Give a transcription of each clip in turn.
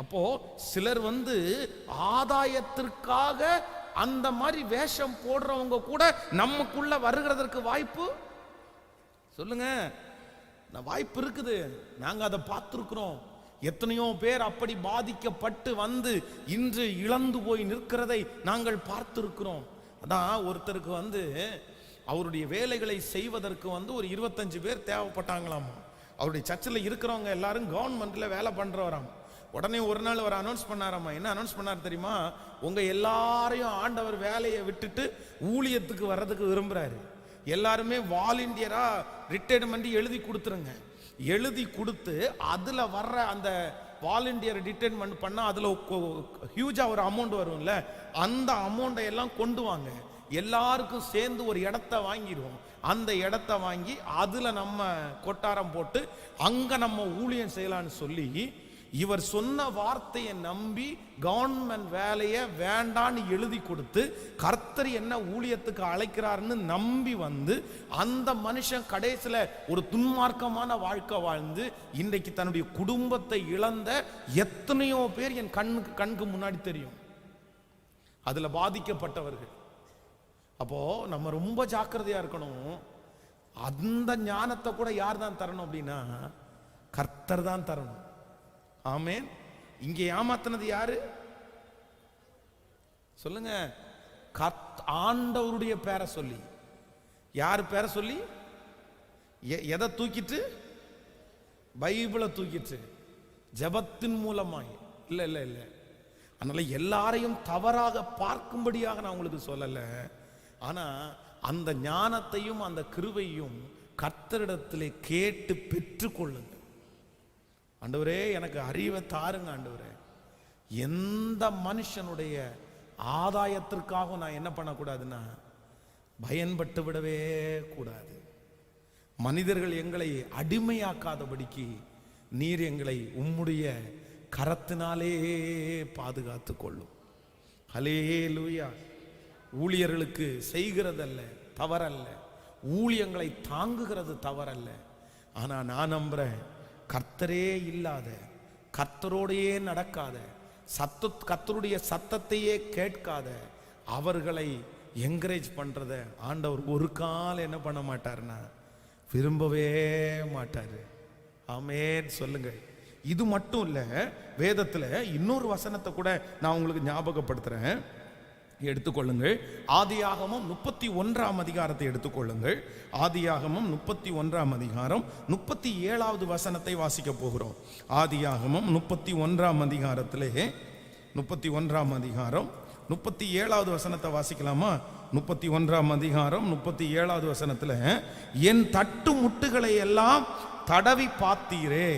அப்போ சிலர் ஆதாயத்திற்காக அந்த மாதிரி வேஷம் போடுறவங்க கூட நமக்குள்ள வருகிறதற்கு வாய்ப்பு சொல்லுங்க, வாய்ப்பு இருக்குது. நாங்க அதை பார்த்திருக்கிறோம். எத்தனையோ பேர் அப்படி பாதிக்கப்பட்டு இன்று இழந்து போய் நிற்கிறதை நாங்கள் பார்த்திருக்கிறோம். அதான் ஒருத்தருக்கு அவருடைய வேலைகளை செய்வதற்கு ஒரு 25 பேர் தேவைப்பட்டாங்களாமா. அவருடைய சர்ச்சில் இருக்கிறவங்க எல்லாரும் கவர்மெண்ட்ல வேலை பண்றவராம். உடனே ஒரு நாள் அவர் அனௌன்ஸ் பண்ணாராமா. என்ன அனௌன்ஸ் பண்ணார் தெரியுமா? உங்க எல்லாரையும் ஆண்டவர் வேலையை விட்டுட்டு ஊழியத்துக்கு வர்றதுக்கு விரும்புறாரு. எல்லாருமே வாலண்டியரா ரிட்டையர்மெண்ட் எழுதி கொடுத்துருங்க. எழுதி கொடுத்து அதுல வர்ற அந்த வாலண்டியர் ரிட்டையர்மெண்ட் பண்ணா அதுல ஹியூஜா ஒரு அமௌண்ட் வரும்ல, அந்த அமௌண்டை எல்லாம் கொண்டு வாங்க. எல்லாருக்கும் சேர்ந்து ஒரு இடத்த வாங்கிடுவோம். அந்த இடத்த வாங்கி அதுல நம்ம கொட்டாரம் போட்டு அங்க நம்ம ஊழியம் செய்யலான்னு சொல்லி இவர் சொன்ன வார்த்தையை நம்பி கவர்மெண்ட் வேலையை வேண்டான்னு எழுதி கொடுத்து கர்த்தர் என்ன ஊழியத்துக்கு அழைக்கிறாருன்னு நம்பி அந்த மனுஷன் கடைசியில ஒரு துன்மார்க்கமான வாழ்க்கை வாழ்ந்து இன்றைக்கு தன்னுடைய குடும்பத்தை இழந்த எத்தனையோ பேர் என் கண்ணுக்கு முன்னாடி தெரியும். அதுல பாதிக்கப்பட்டவர்கள். அப்போ நம்ம ரொம்ப ஜாக்கிரதையா இருக்கணும். அந்த ஞானத்தை கூட யார் தான் தரணும் அப்படின்னா கர்த்தர் தான் தரணும். ஆமென். இங்கே ஏமாத்தினது யாரு சொல்லுங்க? ஆண்டவருடைய பேரை சொல்லி. யார் பேரை சொல்லி? எதை தூக்கிட்டு? பைபிளை தூக்கிட்டு, ஜெபத்தின் மூலமாய். இல்ல இல்ல இல்ல. அதனால எல்லாரையும் தவறாக பார்க்கும்படியாக நான் உங்களுக்கு சொல்லல. ஆனா அந்த ஞானத்தையும் அந்த கிருபையும் கர்த்தரிடத்திலே கேட்டு பெற்றுக்கொள்ளுங்க. ஆண்டவரே எனக்கு அறிவை தாருங்க ஆண்டவரே. எந்த மனுஷனுடைய ஆதாயத்திற்காக நான் என்ன பண்ணக்கூடாதுன்னா பயன்பட்டு விடவே கூடாது. மனிதர்கள் எங்களை அடிமையாக்காதபடிக்கு நீர் எங்களை உம்முடைய கரத்தினாலே பாதுகாத்து கொள்ளும். ஹல்லேலூயா. ஊழியர்களுக்கு செய்கிறதல்ல தவறல்ல, ஊழியங்களை தாங்குகிறது தவறல்ல. ஆனா நான் நம்புறேன், கர்த்தரே இல்லாத, கர்த்தரோடையே நடக்காத, கர்த்தருடைய சத்தத்தையே கேட்காத அவர்களை என்கரேஜ் பண்றத ஆண்டவர் ஒரு காலம் என்ன பண்ண மாட்டாருன்னா விரும்பவே மாட்டாரு. ஆமென் சொல்லுங்க. இது மட்டும் இல்ல, வேதத்துல இன்னொரு வசனத்தை கூட நான் உங்களுக்கு ஞாபகப்படுத்துறேன். எடுத்துக்கொள்ளுங்கள். ஆதியாகமம் 31ஆம் அதிகாரத்தை எடுத்துக்கொள்ளுங்கள். ஆதியாகமம் 31ஆம் அதிகாரம் 37வது வசனத்தை வாசிக்க போகிறோம். ஆதியாகமம் 31ஆம் அதிகாரத்திலே 31ஆம் அதிகாரம் 37வது வசனத்தை வாசிக்கலாமா? 31ஆம் அதிகாரம் 37வது வசனத்துல, என் தட்டு முட்டுகளை எல்லாம் தடவி பார்த்தீரே,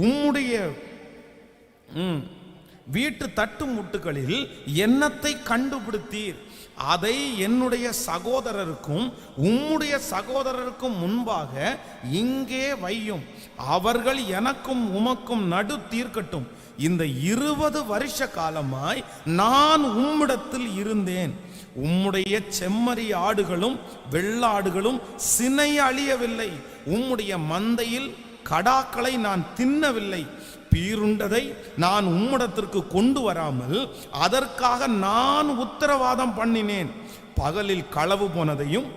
உம்முடைய வீட்டு தட்டு முட்டுகளில் எண்ணத்தை கண்டுபிடித்தீர், அதை என்னுடைய சகோதரருக்கும் உம்முடைய சகோதரருக்கும் முன்பாக இங்கே வையும், அவர்கள் எனக்கும் உமக்கும் நடு தீர்க்கட்டும். இந்த 20 வருஷ காலமாய் நான் உம்மிடத்தில் இருந்தேன், உம்முடைய செம்மறி ஆடுகளும் வெள்ளாடுகளும் சினை அழியவில்லை, உம்முடைய மந்தையில் கடாக்களை நான் தின்னவில்லை, பீருண்டதை நான் உம்மிடத்திற்கு கொண்டு வராமல் அதற்காக நான் உத்தரவாதம் பண்ணினேன். பகலில் களவு போனதையும்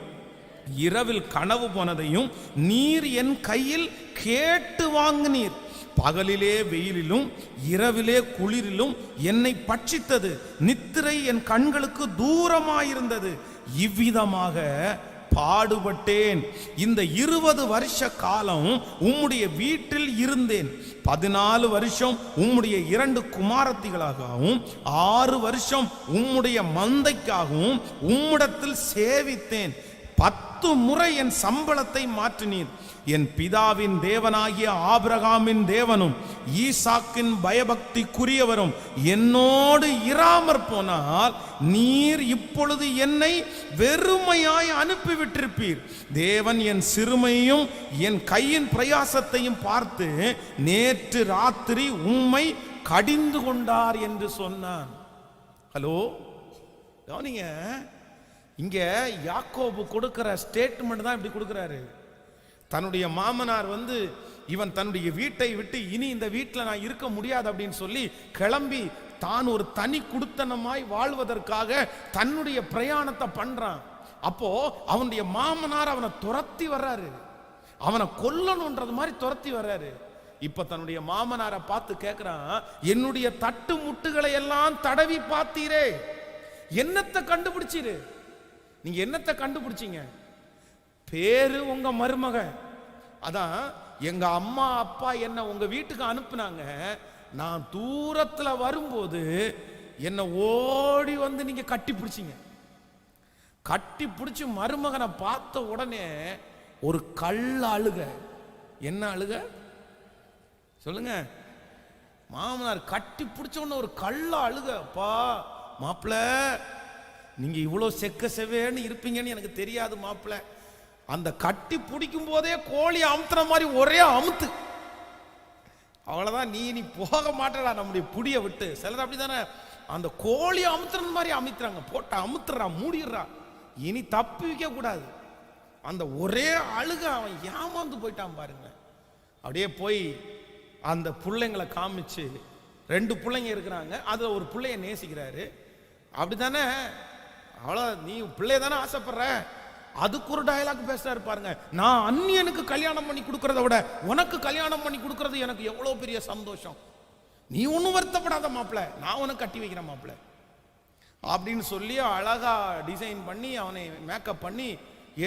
இரவில் கனவு போனதையும் நீர் என் கையில் கேட்டு வாங்கினீர். பகலிலே வெயிலிலும் இரவிலே குளிரிலும் என்னை பட்சித்தது, நித்திரை என் கண்களுக்கு தூரமாயிருந்தது. இவ்விதமாக பாடுபட்டேன். இந்த 20 வருஷ காலம் உம்முடைய வீட்டில் இருந்தேன். 14 வருஷம் உம்முடைய 2 குமாரத்திகளாகவும் 6 வருஷம் உம்முடைய மந்தைக்காகவும் உம்மிடத்தில் சேவித்தேன். 10 முறை என் சம்பளத்தை மாற்றினீர். என் பிதாவின் தேவனாகிய ஆபிரகாமின் தேவனும் ஈசாக்கின் பயபக்திக்குரியவரும் என்னோடு இராமற் போனால் நீர் இப்பொழுது என்னை வெறுமையாய் அனுப்பிவிட்டிருப்பீர். தேவன் என் சிறுமையையும் என் கையின் பிரயாசத்தையும் பார்த்து நேற்று ராத்திரி உம்மை கடிந்து கொண்டார் என்று சொன்னான். ஹலோ, கவனிங்க, இங்க யாக்கோபு கொடுக்கிற ஸ்டேட்மெண்ட் தான் இப்படி கொடுக்கிறாரு. தன்னுடைய மாமனார் இவன் தன்னுடைய வீட்டை விட்டு இனி இந்த வீட்டில் நான் இருக்க முடியாது அப்படின்னு சொல்லி கிளம்பி தான் ஒரு தனி குடுத்தனமாய் வாழ்வதற்காக தன்னுடைய பிரயாணத்தை பண்றான். அப்போ அவனுடைய மாமனார் அவனை துரத்தி வர்றாரு, அவனை கொல்லணும்ன்றது மாதிரி துரத்தி வர்றாரு. இப்ப தன்னுடைய மாமனாரை பார்த்து கேட்கிறான், என்னுடைய தட்டு முட்டுகளை எல்லாம் தடவி பார்த்தீரே, என்னத்தை கண்டுபிடிச்சீரு? நீங்க என்னத்தை கண்டுபிடிச்சீங்க? பேரு உங்க மருமக. அதான் எங்க அம்மா அப்பா என்ன உங்க வீட்டுக்கு அனுப்புனாங்க, நான் தூரத்துல வரும்போது என்ன ஓடி வந்து நீங்க கட்டி பிடிச்சிங்க. கட்டி பிடிச்சி மருமகனை பார்த்த உடனே ஒரு கள்ள அழுக. என்ன அழுக சொல்லுங்க? மாமனார் கட்டி பிடிச்ச உடனே ஒரு கள்ள அழுக. அப்பா மாப்பிள்ள, நீங்க இவ்வளோ செக்க செவேன்னு இருப்பீங்கன்னு எனக்கு தெரியாது மாப்பிள்ள. அந்த கட்டி பிடிக்கும் போதே கோழி அமுத்துற மாதிரி ஒரே அமுத்து, அவ்வளவுதான், நீ போக மாட்டடா நம்முடைய புடிய விட்டு. சிலர் அப்படித்தானே, அந்த கோழி அமுத்துற மாதிரி அமுத்துறாங்க, போட்ட அமுத்துறா மூடிடுறா, இனி தப்பி வைக்க கூடாது. அந்த ஒரே அழுக அவன் ஏமாந்து போயிட்டான் பாருங்க. அப்படியே போய் அந்த பிள்ளைங்களை காமிச்சு, 2 பிள்ளைங்க இருக்கிறாங்க, அதுல ஒரு பிள்ளைய நேசிக்கிறாரு. அப்படித்தானே, அவ்வளோ நீ பிள்ளைய தானே ஆசைப்படுற, அதுக்கு ஒரு டயலாக் பேசுறாரு பாருங்க. நான் அந்நியனுக்கு கல்யாணம் பண்ணி கொடுக்கறத விட உனக்கு கல்யாணம் பண்ணி கொடுக்கறது எனக்கு எவ்வளவு பெரிய சந்தோஷம். நீ ஒன்னும் வருத்தப்படாத மாப்பிள்ள, நான் உனக்கு கட்டி வைக்கிறேன் மாப்பிள்ள அப்படின்னு சொல்லி அழகா டிசைன் பண்ணி அவனை மேக்கப் பண்ணி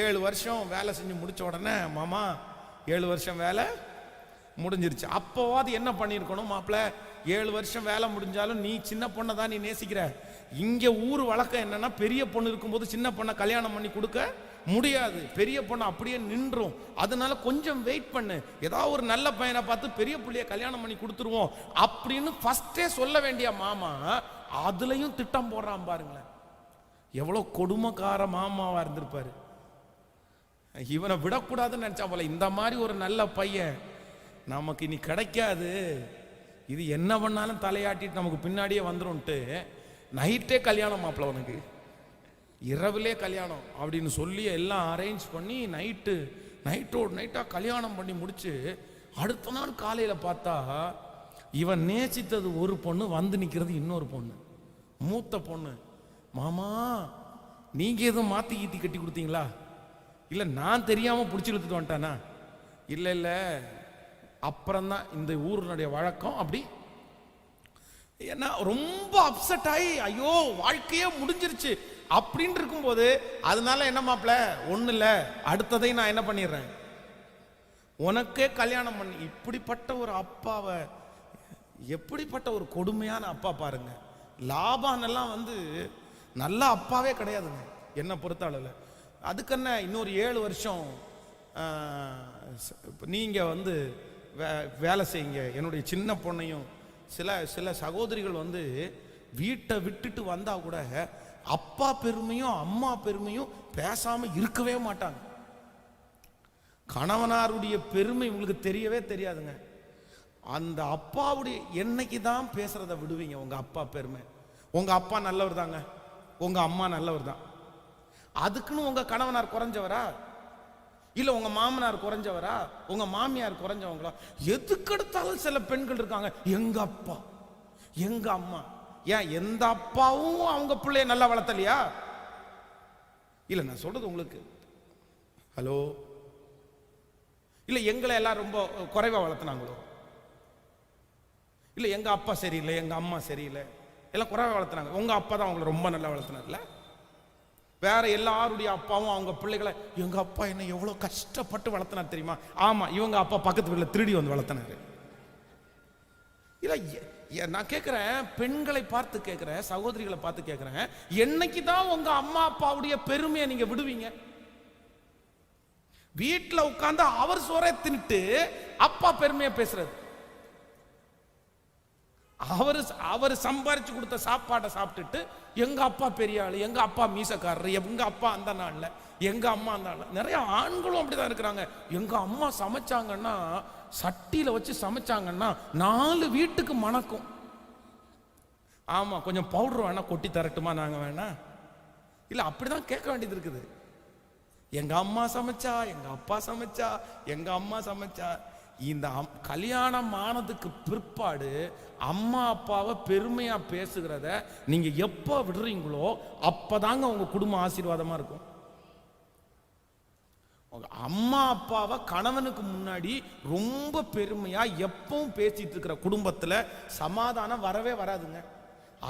7 வருஷம் வேலை செஞ்சு முடிச்ச உடனே, மாமா 7 வருஷம் வேலை முடிஞ்சிருச்சு. அப்போவாது என்ன பண்ணிருக்கணும் மாப்பிள்ள, 7 வருஷம் வேலை முடிஞ்சாலும் நீ சின்ன பொண்ணை தான் நீ நேசிக்கிற. இங்க ஊர் வழக்கம் என்னன்னா, பெரிய பொண்ணு இருக்கும்போது சின்ன பொண்ணை கல்யாணம் பண்ணி கொடுக்க முடியாது, பெரிய பொண்ணு அப்படியே நின்றும். அதனால கொஞ்சம் வெயிட் பண்ணு, ஏதாவது ஒரு நல்ல பையனை பார்த்து பெரிய பிள்ளைய கல்யாணம் பண்ணி கொடுத்துருவோம் அப்படின்னு ஃபர்ஸ்டே சொல்ல வேண்டிய மாமா அதுலயும் திட்டம் போடுறான் பாருங்களேன். எவ்வளவு கொடுமைக்கார மாமாவா இருந்திருப்பாரு. இவனை விடக்கூடாதுன்னு நினைச்சா போல, இந்த மாதிரி ஒரு நல்ல பையன் நமக்கு இனி கிடைக்காது, இது என்ன பண்ணாலும் தலையாட்டிட்டு நமக்கு பின்னாடியே வந்துரும்ட்டு நைட்டே கல்யாணம் மாப்பிள்ள, உனக்கு இரவிலே கல்யாணம் அப்படின்னு சொல்லி எல்லாம் அரேஞ்ச் பண்ணி நைட்டோடு நைட்டாக கல்யாணம் பண்ணி முடிச்சு அடுத்த நாள் காலையில் பார்த்தா இவன் நேசித்தது ஒரு பொண்ணு, வந்து நிற்கிறது இன்னொரு பொண்ணு, மூத்த பொண்ணு. மாமா நீங்கள் எதுவும் மாற்றி கீத்தி கட்டி கொடுத்தீங்களா? இல்லை நான் தெரியாமல் பிடிச்சி இழுத்துட்டு வந்துட்டானா? இல்லை இல்லை, அப்புறம்தான் இந்த ஊருடைய வழக்கம் அப்படி. ஏன்னா ரொம்ப அப்செட் ஆகி ஐயோ வாழ்க்கையே முடிஞ்சிருச்சு அப்படின்னு இருக்கும்போது, அதனால என்ன மாப்பிள்ள, ஒன்றும் இல்லை, அடுத்ததை நான் என்ன பண்ணிடுறேன், உனக்கே கல்யாணம் பண்ணி. இப்படிப்பட்ட ஒரு அப்பாவை, எப்படிப்பட்ட ஒரு கொடுமையான அப்பா பாருங்க. லாபானெல்லாம் வந்து நல்ல அப்பாவே கிடையாதுங்க என்னை பொறுத்த அளவில். அதுக்கென்ன இன்னொரு 7 வருஷம் நீங்கள் வந்து வேலை செய்யுங்க. என்னுடைய சின்ன பொண்ணையும் சில சகோதரிகள் வந்து வீட்டை விட்டுட்டு வந்தா கூட அப்பா பெருமையும் அம்மா பெருமையும் பேசாம இருக்கவே மாட்டாங்க. கணவனாருடைய பெருமை உங்களுக்கு தெரியவே தெரியாதுங்க. அந்த அப்பாவுடைய என்னைக்கு தான் பேசுறத விடுவீங்க? உங்க அப்பா பெருமை, உங்க அப்பா நல்லவர் தாங்க, உங்க அம்மா நல்லவர் தான், அதுக்குன்னு உங்க கணவனார் குறைஞ்சவரா? இல்ல உங்க மாமனார் குறைஞ்சவரா? உங்க மாமியார் குறைஞ்சவங்களா? எதுக்கெடுத்தாலும் சில பெண்கள் இருக்காங்க, எங்க அப்பா எங்க அம்மா. ஏன் எந்த அப்பாவும் அவங்க பிள்ளைய நல்லா வளர்த்தலையா? இல்ல நான் சொல்றது உங்களுக்கு, ஹலோ, இல்ல எங்களை எல்லாம் ரொம்ப குறைவா வளர்த்தினாங்களோ? இல்ல எங்க அப்பா சரியில்லை, எங்க அம்மா சரியில்லை, எல்லாம் குறைவா வளர்த்தினாங்க, உங்க அப்பா தான் அவங்களை ரொம்ப நல்லா வளர்த்தினார்ல? வேற எல்லாருடைய அப்பாவும் அவங்க பிள்ளைகளை, எங்க அப்பா என்ன எவ்வளவு கஷ்டப்பட்டு வளர்த்தினார் தெரியுமா? ஆமா, இவங்க அப்பா பக்கத்து வீட்டில் திருடி வந்து வளர்த்தினாரு. இல்ல நான் கேட்கிறேன், பெண்களை பார்த்து கேட்கிறேன், சகோதரிகளை பார்த்து கேட்கிறேன், என்னைக்கு தான் உங்க அம்மா அப்பாவுடைய பெருமையை நீங்க விடுவீங்க? வீட்டில் உட்கார்ந்து அவர் சோறை தின்னுட்டு அப்பா பெருமையை பேசுறது, அவர் சம்பாரிச்சு கொடுத்த சாப்பாட்டை சாப்பிட்டுட்டு எங்க அப்பா பெரிய ஆளு, எங்க அப்பா மீசக்காரர், எங்க அப்பா அந்த நாள்ல, எங்க அம்மா அந்த நாள்ல. நிறைய ஆண்களும் அப்படிதான் இருக்கிறாங்க. எங்க அம்மா சமைச்சாங்கன்னா, சட்டியில வச்சு சமைச்சாங்கன்னா 4 வீட்டுக்கு மணக்கும். ஆமா, கொஞ்சம் பவுடர் வேணா கொட்டி தரட்டுமா நாங்க வேணா? இல்ல அப்படிதான் கேட்க வேண்டியது இருக்குது. எங்க அம்மா சமைச்சா, எங்க அப்பா சமைச்சா, எங்க அம்மா சமைச்சா. இந்த கல்யாணம் ஆனதுக்கு பிற்பாடு அம்மா அப்பாவை பெருமையா பேசுகிறத நீங்க எப்ப விடுறீங்களோ அப்பதாங்க உங்க குடும்பம் ஆசீர்வாதமா இருக்கும். அம்மா அப்பாவை கணவனுக்கு முன்னாடி ரொம்ப பெருமையா எப்பவும் பேசிட்டு இருக்கிற குடும்பத்துல சமாதானம் வரவே வராதுங்க.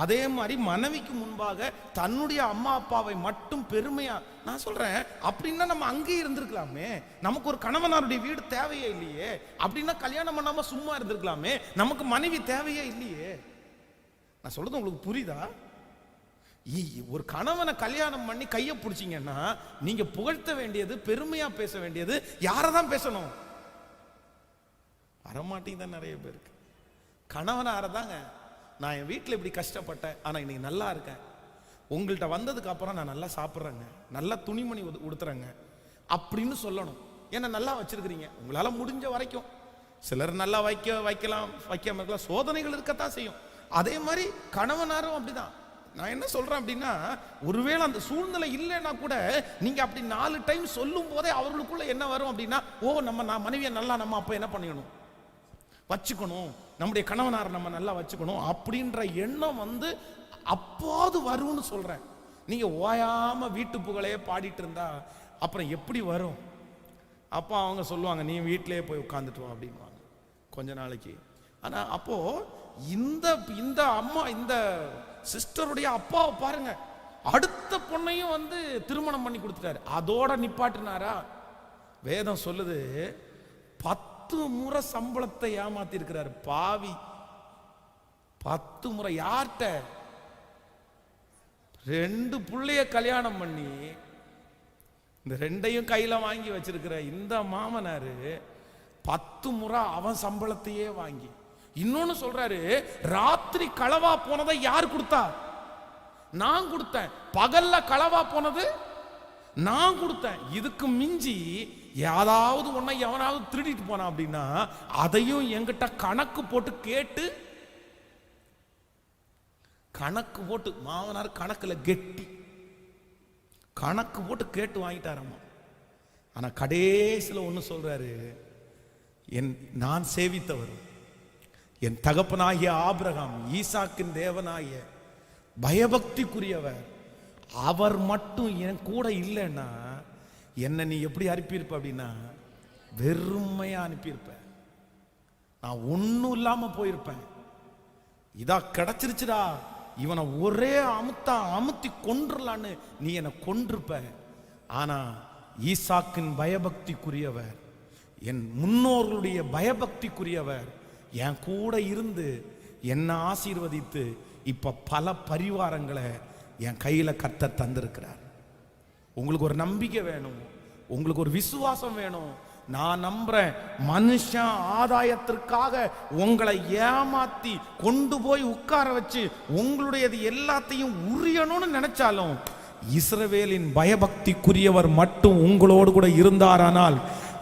அதே மாதிரி மனைவிக்கு முன்பாக தன்னுடைய அம்மா அப்பாவை மட்டும் பெருமையா, நான் சொல்றேன், அப்படின்னா நம்ம அங்கேயே இருந்திருக்கலாமே. நமக்கு ஒரு கணவனாருடைய வீடு தேவையே இல்லையே. அப்படின்னா கல்யாணம் பண்ணாம சும்மா இருந்திருக்கலாமே. நமக்கு மனைவி தேவையே இல்லையே. நான் சொல்றது உங்களுக்கு புரியுதா? ஒரு கணவனை கல்யாணம் பண்ணி கையை பிடிச்சிங்கன்னா நீங்க புகழ்த்த வேண்டியது, பெருமையா பேச வேண்டியது யாரதான் பேசணும்? வரமாட்டீங்க தான் நிறைய பேருக்கு. கணவனாரதாங்க, நான் என் வீட்டில் இப்படி கஷ்டப்பட்டேன், ஆனால் இன்னைக்கு நல்லா இருக்கேன், உங்கள்கிட்ட வந்ததுக்கு அப்புறம் நான் நல்லா சாப்பிட்றேங்க, நல்லா துணிமணி உடுத்துறேங்க அப்படின்னு சொல்லணும். ஏன்னா நல்லா வச்சிருக்கிறீங்க, உங்களால் முடிஞ்ச வரைக்கும். சிலர் நல்லா வைக்காம இருக்கலாம், சோதனைகள் இருக்கத்தான் செய்யும். அதே மாதிரி கணவனாரும் அப்படிதான். நான் என்ன சொல்றேன் அப்படின்னா, ஒருவேளை அந்த சூழ்நிலை இல்லைன்னா கூட நீங்க அப்படி 4 டைம் சொல்லும் போதே அவர்களுக்குள்ள என்ன வரும் அப்படின்னா, நான் மனைவியை நல்லா நம்ம அப்ப என்ன பண்ணிக்கணும், வச்சுக்கணும், நம்முடைய கணவனாரை நம்ம நல்லா வச்சுக்கணும் அப்படின்ற எண்ணம் அப்போது வரும்னு சொல்றேன். நீங்க ஓயாம வீட்டு புகழையே பாடிட்டு இருந்தா அப்புறம் எப்படி வரும்? அப்போ அவங்க சொல்லுவாங்க, நீ வீட்டிலேயே போய் உட்காந்துட்டு வா அப்படின்வாங்க கொஞ்ச நாளைக்கு. ஆனா அப்போ இந்த அம்மா, இந்த சிஸ்டருடைய அப்பாவை பாருங்க, அடுத்த பொண்ணையும் திருமணம் பண்ணி கொடுத்துட்டாரு. அதோட நிப்பாட்டினாரா? வேதம் சொல்லுது 10 முறை சம்பளத்தை ஏமாத்தி இருக்கிறார் பாவி. 10 முறை. யார்கிட்ட? 2 பிள்ளைய கல்யாணம் பண்ணி இந்த 2ஐயும் கையில வாங்கி வச்சிருக்கிற இந்த மாமனாரு 10 முறை அவன் சம்பளத்தையே வாங்கி. இன்னொன்னு சொல்றாரு, ராத்திரி களவா போனதை யார் கொடுத்தா? நான் கொடுத்தேன். பகல்ல களவா போனது நான் கொடுத்தேன். இதுக்கு மிஞ்சி ஏதாவது ஒன்றை எவனாவது திருடிட்டு போனா அப்படின்னா அதையும் என்கிட்ட கணக்கு போட்டு கேட்டு, கணக்கு போட்டு, மாமனார் கணக்குல கெட்டி கணக்கு போட்டு கேட்டு வாங்கிட்டாரம்மா. ஆனா கடைசியில் ஒன்று சொல்றாரு, நான் சேவித்தவர், என் தகப்பனாகிய ஆபிரகாம், ஈசாக்கின் தேவனாகிய பயபக்திக்குரியவர், அவர் மட்டும் என் கூட இல்லைன்னா என்ன நீ எப்படி அனுப்பியிருப்ப அப்படின்னா வெறுமையா அனுப்பியிருப்ப. நான் ஒன்னும் இல்லாம போயிருப்பேன். இதா கிடைச்சிருச்சுடா, இவனை ஒரே அமுத்தி கொன்றுலான்னு நீ என்னை கொன்றிருப்ப. ஆனா ஈசாக்கின் பயபக்திக்குரியவர், என் முன்னோர்களுடைய பயபக்திக்குரியவர் என் கூட இருந்து என்ன ஆசீர்வதித்து இப்ப பல பரிவாரங்களை என் கையில கர்த்தர் தந்திருக்கிறார். உங்களுக்கு ஒரு நம்பிக்கை வேணும், உங்களுக்கு ஒரு விசுவாசம் வேணும். நான் நம்புறேன், மனுஷன் ஆதாயத்திற்காக உங்களை ஏமாத்தி கொண்டு போய் உட்கார வச்சு உங்களுடையது எல்லாத்தையும் உரியணும்னு நினைச்சாலும், இஸ்ரவேலின் பயபக்திக்குரியவர் மட்டும் உங்களோடு கூட இருந்தாரானால்,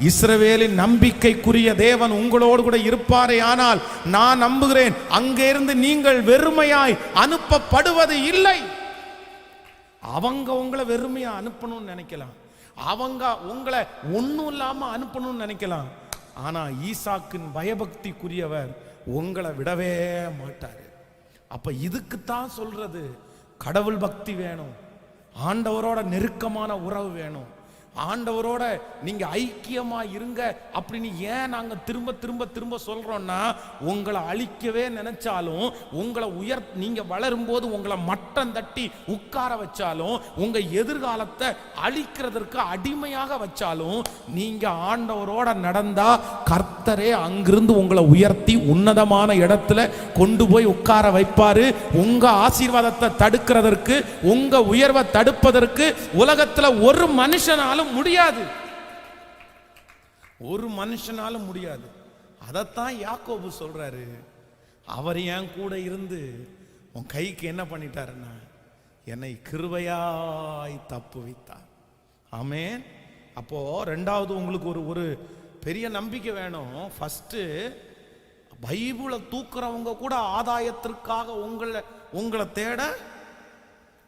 இஸ்ரவேலின் நம்பிக்கைக்குரிய தேவன் உங்களோடு கூட இருப்பாரே ஆனால், நான் நம்புகிறேன் அங்கிருந்து நீங்கள் வெறுமையாய் அனுப்பப்படுவது இல்லை. அவங்க உங்களை வெறுமையா அனுப்பணும்னு நினைக்கலாம், அவங்க உங்களை ஒன்னும் இல்லாம அனுப்பணும்னு நினைக்கலாம். ஆனா ஈசாக்கின் பயபக்திக்குரியவர் உங்களை விடவே மாட்டாரு. அப்ப இதுக்குத்தான் சொல்றது, கடவுள் பக்தி வேணும், ஆண்டவரோட நெருக்கமான உறவு வேணும், ஆண்டவரோட நீங்க ஐக்கியமா இருங்க அப்படின்னு ஏன் நாங்க திரும்ப திரும்ப திரும்ப சொல்றோம்னா, உங்களை அழிக்கவே நினைச்சாலும், உங்களை நீங்க வளரும் போது உங்களை மட்டம் தட்டி உட்கார வச்சாலும், உங்க எதிர்காலத்தை அழிக்கிறதற்கு அடிமையாக வச்சாலும், நீங்க ஆண்டவரோட நடந்தா கர்த்தரே அங்கிருந்து உங்களை உயர்த்தி உன்னதமான இடத்துல கொண்டு போய் உட்கார வைப்பாரு. உங்க ஆசீர்வாதத்தை தடுக்கிறதற்கு, உங்க உயர்வை தடுப்பதற்கு உலகத்துல ஒரு மனுஷனாலும் முடியாது, ஒரு மனுஷனாலும் முடியாது. அதத்தான் யாக்கோபு சொல்றாரு, அவர் என் கூட இருந்து உன் கைக்கு என்ன பண்ணிட்டாருன்னா என்னை கிருபையாய் தப்புவித்தார். ஆமென். அப்போ ரெண்டாவது உங்களுக்கு ஒரு பெரிய நம்பிக்கை வேணும். ஃபர்ஸ்ட், பைபிளை தூக்குறவங்க கூட ஆதாயத்திற்காக உங்களை தேட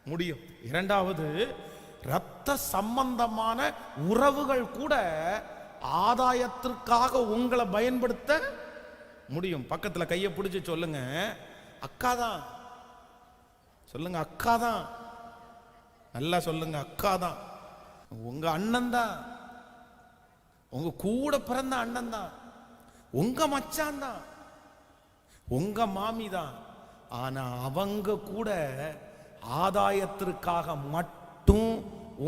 முடியும். இரண்டாவது, இரத்த சம்பந்தமான உறவுகள் கூட ஆதாயத்திற்காக உங்களை பயன்படுத்த முடியும். பக்கத்துல கையை பிடிச்சு சொல்லுங்க, அக்கா தான். சொல்லுங்க, அக்கா தான். நல்லா சொல்லுங்க, அக்கா தான். உங்க அண்ணன் தான், உங்க கூட பிறந்த அண்ணன் தான், உங்க மச்சான் தான், உங்க மாமி தான். ஆனா அவங்க கூட ஆதாயத்திற்காக மட்டும்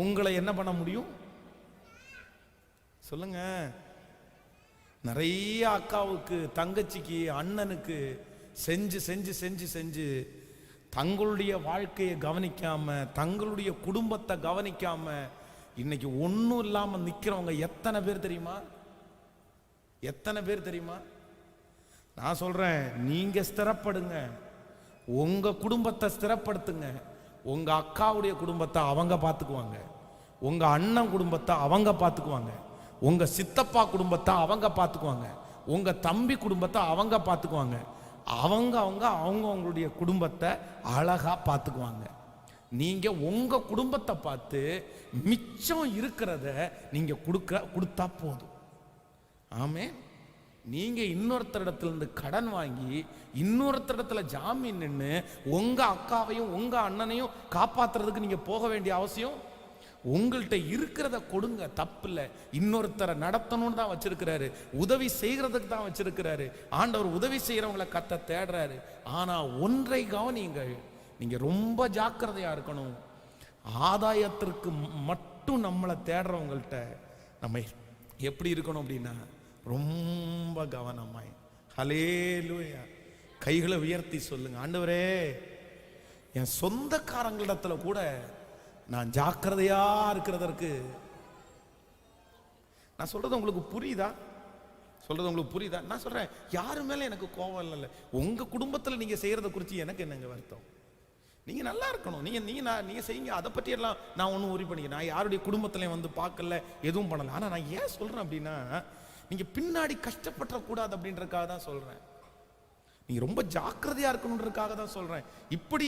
உங்களை என்ன பண்ண முடியும்? சொல்லுங்க. நிறைய அக்காவுக்கு, தங்கச்சிக்கு, அண்ணனுக்கு செஞ்சு செஞ்சு செஞ்சு செஞ்சு தங்களுடைய வாழ்க்கையை கவனிக்காம, தங்களுடைய குடும்பத்தை கவனிக்காம இன்னைக்கு ஒன்றும் இல்லாம நிக்கிறவங்க எத்தனை பேர் தெரியுமா? எத்தனை பேர் தெரியுமா? நான் சொல்றேன், நீங்க ஸ்திரப்படுங்க, உங்க குடும்பத்தை ஸ்திரப்படுத்துங்க. உங்க அக்காவுடைய குடும்பத்தை அவங்க பார்த்துக்குவாங்க, உங்க அண்ணன் குடும்பத்தை அவங்க பார்த்துக்குவாங்க, உங்க சித்தப்பா குடும்பத்தை அவங்க பார்த்துக்குவாங்க, உங்க தம்பி குடும்பத்தை அவங்க பார்த்துக்குவாங்க. அவங்க அவங்க அவங்க அவங்களுடைய குடும்பத்தை அழகா பார்த்துக்குவாங்க. நீங்க உங்க குடும்பத்தை பார்த்து மிச்சம் இருக்கிறத நீங்க கொடுத்தா போதும். ஆமே. நீங்க இன்னொருத்தரிடத்துல கடன் வாங்கி இன்னொருத்தரிடத்துல ஜாமீன் நின்று உங்க அக்காவையும் உங்க அண்ணனையும் காப்பாத்துறதுக்கு நீங்க போக வேண்டிய அவசியம். உங்கள்கிட்ட இருக்கிறத கொடுங்க, தப்பு இல்லை. இன்னொருத்தரை நடத்தணும்னு தான் வச்சிருக்கிறாரு, உதவி செய்யறதுக்கு தான் வச்சிருக்கிறாரு. ஆண்டவர் உதவி செய்யறவங்களை கத்த தேடுறாரு. ஆனா ஒன்றை கவனியுங்கள், நீங்க ரொம்ப ஜாக்கிரதையா இருக்கணும். ஆதாயத்திற்கு மட்டும் நம்மளை தேடுறவங்கள்ட்ட நம்ம எப்படி இருக்கணும் அப்படின்னா, ரொம்ப கவனமாய். ஹல்லேலூயா. கைகளை உயர்த்தி சொல்லுங்க, ஆண்டவரே என் சொந்தக்காரங்களிடத்துல கூட நான் ஜாக்கிரதையா இருக்கிறதற்கு. நான் சொல்றது உங்களுக்கு புரியுதா? சொல்றது உங்களுக்கு புரியுதா? நான் சொல்றேன், யாரு மேல எனக்கு கோபம் இல்லை. உங்க குடும்பத்துல நீங்க செய்யறத குறித்து எனக்கு என்னங்க வருத்தம்? நீங்க நல்லா இருக்கணும். நீங்க செய்யுங்க, அதை பற்றி எல்லாம் நான் ஒன்றும் உரி பண்ணிக்க. நான் யாருடைய குடும்பத்திலையும் வந்து பார்க்கல, எதுவும் பண்ணல. ஆனா நான் ஏன் சொல்றேன் அப்படின்னா, நீங்க பின்னாடி கஷ்டப்பட கூடாது அப்படின்றதுக்காக தான் சொல்றேன். நீங்க ரொம்ப ஜாக்கிரதையா இருக்கணுன்றதுக்காக தான் சொல்றேன். இப்படி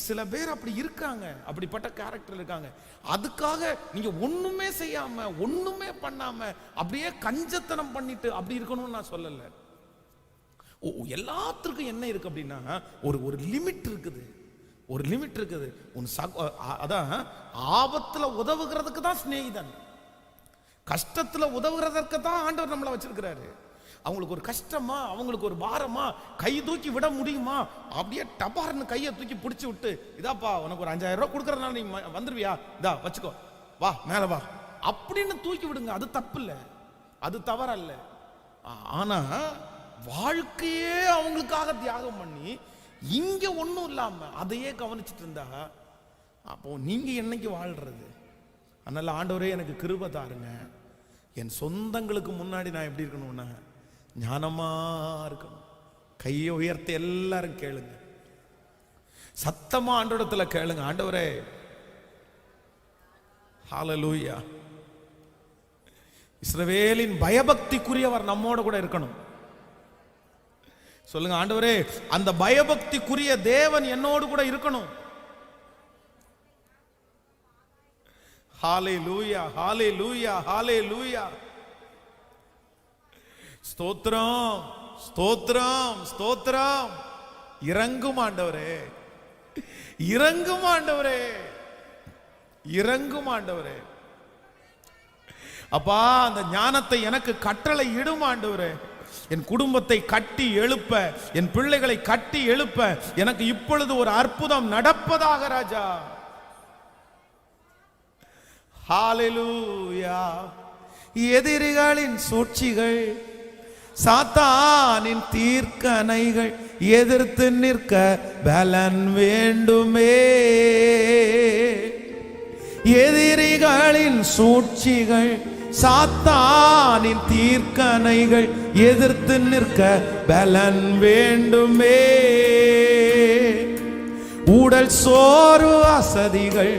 சில பேர் அப்படி இருக்காங்க, அப்படிப்பட்ட கேரக்டர் இருக்காங்க. அதுக்காக நீங்க ஒண்ணுமே செய்யாம ஒண்ணுமே பண்ணாம அப்படியே கஞ்சத்தனம் பண்ணிட்டு அப்படி இருக்கணும்னு நான் சொல்லல. எல்லாத்துக்கும் என்ன இருக்கு அப்படின்னா, ஒரு லிமிட் இருக்குது, ஒரு லிமிட் இருக்குது. அதான் ஆபத்துல உதவுகிறதுக்கு தான் சிநேகிதன், கஷ்டத்துல உதவுகிறதற்கு தான் ஆண்டவர் நம்மளை வச்சிருக்கிறாரு. அவங்களுக்கு ஒரு கஷ்டமா, அவங்களுக்கு ஒரு பாரமா, கை தூக்கி விட முடியுமா? அப்படியே டபார்னு கையை தூக்கி பிடிச்சி விட்டு, இதாப்பா உனக்கு ஒரு 5000 ரூபாய் கொடுக்கறதுனால நீ வந்துருவியா, இதா வச்சுக்கோ, வா மேல வா அப்படின்னு தூக்கி விடுங்க. அது தப்பு இல்லை, அது தவறல்ல. ஆனா வாழ்க்கையே அவங்களுக்காக தியாகம் பண்ணி இங்க ஒன்றும் இல்லாம அதையே கவனிச்சுட்டு இருந்தா அப்போ நீங்க என்னைக்கு வாழ்றது? அதனால ஆண்டவரே எனக்கு கிருபை தாருங்க. என் சொந்தங்களுக்கு முன்னாடி நான் எப்படி இருக்கணும்னா ஞானமா இருக்கணும். கையை உயர்த்தி எல்லாரும் கேளுங்க, சத்தமா ஆண்டவரத்துல கேளுங்க, ஆண்டவரே ஹல்லேலூயா. இஸ்ரவேலின் பயபக்திக்குரியவர் நம்மோட கூட இருக்கணும். சொல்லுங்க, ஆண்டவரே அந்த பயபக்திக்குரிய தேவன் என்னோடு கூட இருக்கணும். ஹல்லேலூயா, ஹல்லேலூயா, ஹல்லேலூயா. ஸ்தோத்திரம், ஸ்தோத்திரம், ஸ்தோத்திரம். இறங்கும் ஆண்டவரே, இறங்கும் ஆண்டவரே, இறங்கும் ஆண்டவரே. அப்பா அந்த ஞானத்தை எனக்கு கட்டளை இடும் ஆண்டவரே. என் குடும்பத்தை கட்டி எழுப்ப, என் பிள்ளைகளை கட்டி எழுப்ப எனக்கு இப்பொழுது ஒரு அற்புதம் நடப்பதாக ராஜா. ஹல்லேலூயா. எதிரிகளின் சூழ்ச்சிகள், சாத்தானின் தீர்க்கணைகள் எதிர்த்து நிற்க பலன் வேண்டுமே. எதிரிகளின் சூழ்ச்சிகள், சாத்தானின் தீர்க்கணைகள் எதிர்த்து நிற்க பலன் வேண்டுமே. உடல் சோர்வு அசதிகள்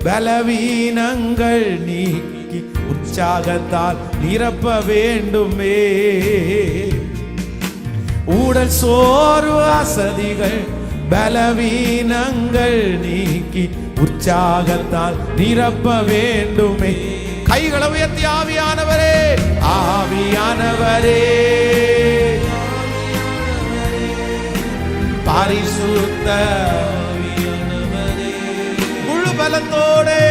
பலவீனங்கள் நீக்கி உற்சாகத்தால் நிரப்ப வேண்டுமே. உடல் சோர்வு அசதிகள் பலவீனங்கள் நீக்கி உற்சாகத்தால் நிரப்ப வேண்டுமே. கைகளை உயர்த்தி ஆவியானவரே ஆவியானவரே பரிசுத்த முழு பலத்தோடே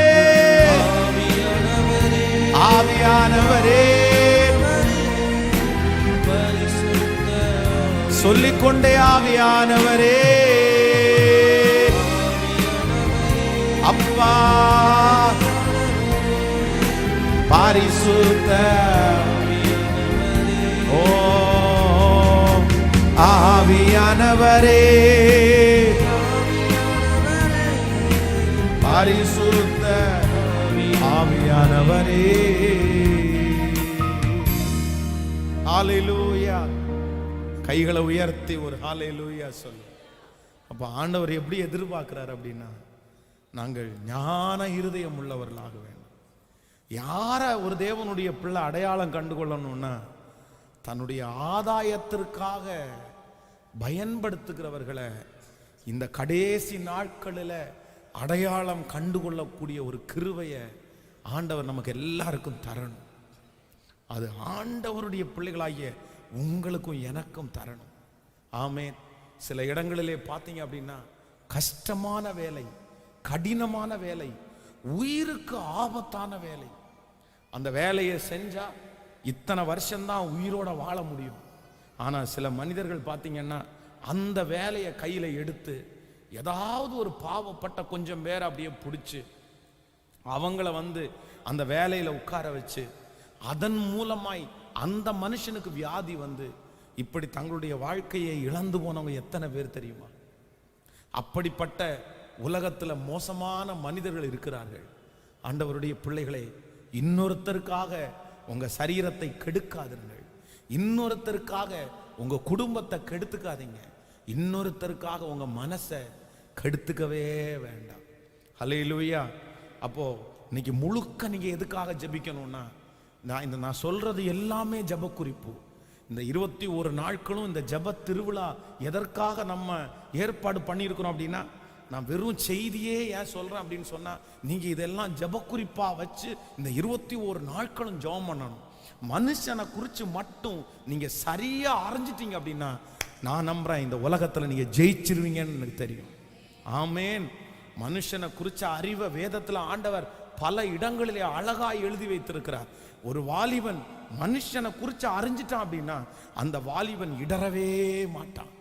ஆவியானவரே சொல்லிக்கொண்டே ஆவியானவரே அப்பா பரிசுத்த ஓ ஆவியானவரே பரிசுத்த ஆவியானவரே. ஹல்லேலூயா. கைகளை உயர்த்தி ஒரு ஹல்லேலூயா சொல்லு. அப்ப ஆண்டவர் எப்படி எதிர்பார்க்கிறார் அப்படின்னா, நாங்கள் ஞான இருதயம் உள்ளவர்களாக வேண்டும். யார ஒரு தேவனுடைய பிள்ளை அடையாளம் கண்டுகொள்ளணும்னா, தன்னுடைய ஆதாயத்திற்காக பயன்படுத்துகிறவர்களை இந்த கடைசி நாட்களில் அடையாளம் கண்டுகொள்ளக்கூடிய ஒரு கிருபையை ஆண்டவர் நமக்கு எல்லாருக்கும் தரணும். அது ஆண்டவருடைய பிள்ளைகளாகிய உங்களுக்கும் எனக்கும் தரணும். ஆமென். சில இடங்களிலே பார்த்தீங்க அப்படின்னா கஷ்டமான வேலை, கடினமான வேலை, உயிருக்கு ஆபத்தான வேலை. அந்த வேலையை செஞ்சா இத்தனை வருஷம்தான் உயிரோட வாழ முடியும். ஆனால் சில மனிதர்கள் பார்த்தீங்கன்னா அந்த வேலையை கையில் எடுத்து ஏதாவது ஒரு பாவப்பட்ட கொஞ்சம் பேரை அப்படியே பிடிச்சி அவங்கள அந்த வேலையில் உட்கார வச்சு அதன் மூலமாய் அந்த மனுஷனுக்கு வியாதி இப்படி தங்களுடைய வாழ்க்கையை இழந்து போனவங்க எத்தனை பேர் தெரியுமா? அப்படிப்பட்ட உலகத்தில் மோசமான மனிதர்கள் இருக்கிறார்கள். ஆண்டவருடைய பிள்ளைகளே, இன்னொருத்தருக்காக உங்க சரீரத்தை கெடுக்காதீர்கள். இன்னொருத்தருக்காக உங்க குடும்பத்தை கெடுத்துக்காதீங்க. இன்னொருத்தருக்காக உங்க மனசை கெடுத்துக்கவே வேண்டாம். ஹல்லேலூயா. அப்போ இன்னைக்கு முழுக்க நீங்க எதுக்காக ஜெபிக்கணும்னா, நான் சொல்றது எல்லாமே ஜெப குறிப்பு. இந்த 21 நாட்களும் இந்த ஜெப திருவிழா எதற்காக நம்ம ஏற்பாடு பண்ணியிருக்கிறோம் அப்படின்னா, நான் வெறும் செய்தியே ஏன் சொல்றேன் அப்படின்னு சொன்னா, நீங்க இதெல்லாம் ஜெப குறிப்பா வச்சு இந்த 21 நாட்களும் ஜெபம் பண்ணணும். மனுஷனை குறித்து மட்டும் நீங்க சரியா அறிஞ்சிட்டீங்க அப்படின்னா, நான் நம்புறேன் இந்த உலகத்துல நீங்க ஜெயிச்சிருவீங்கன்னு எனக்கு தெரியும். ஆமேன். மனுஷனை குறிச்ச அறிவை வேதத்துல ஆண்டவர் பல இடங்களிலே அழகாய் எழுதி வைத்திருக்கிறார். ஒரு வாலிபன் மனுஷனை குறிச்சு அறிஞ்சிட்டான் அப்படின்னா அந்த வாலிபன் இடறவே மாட்டான்.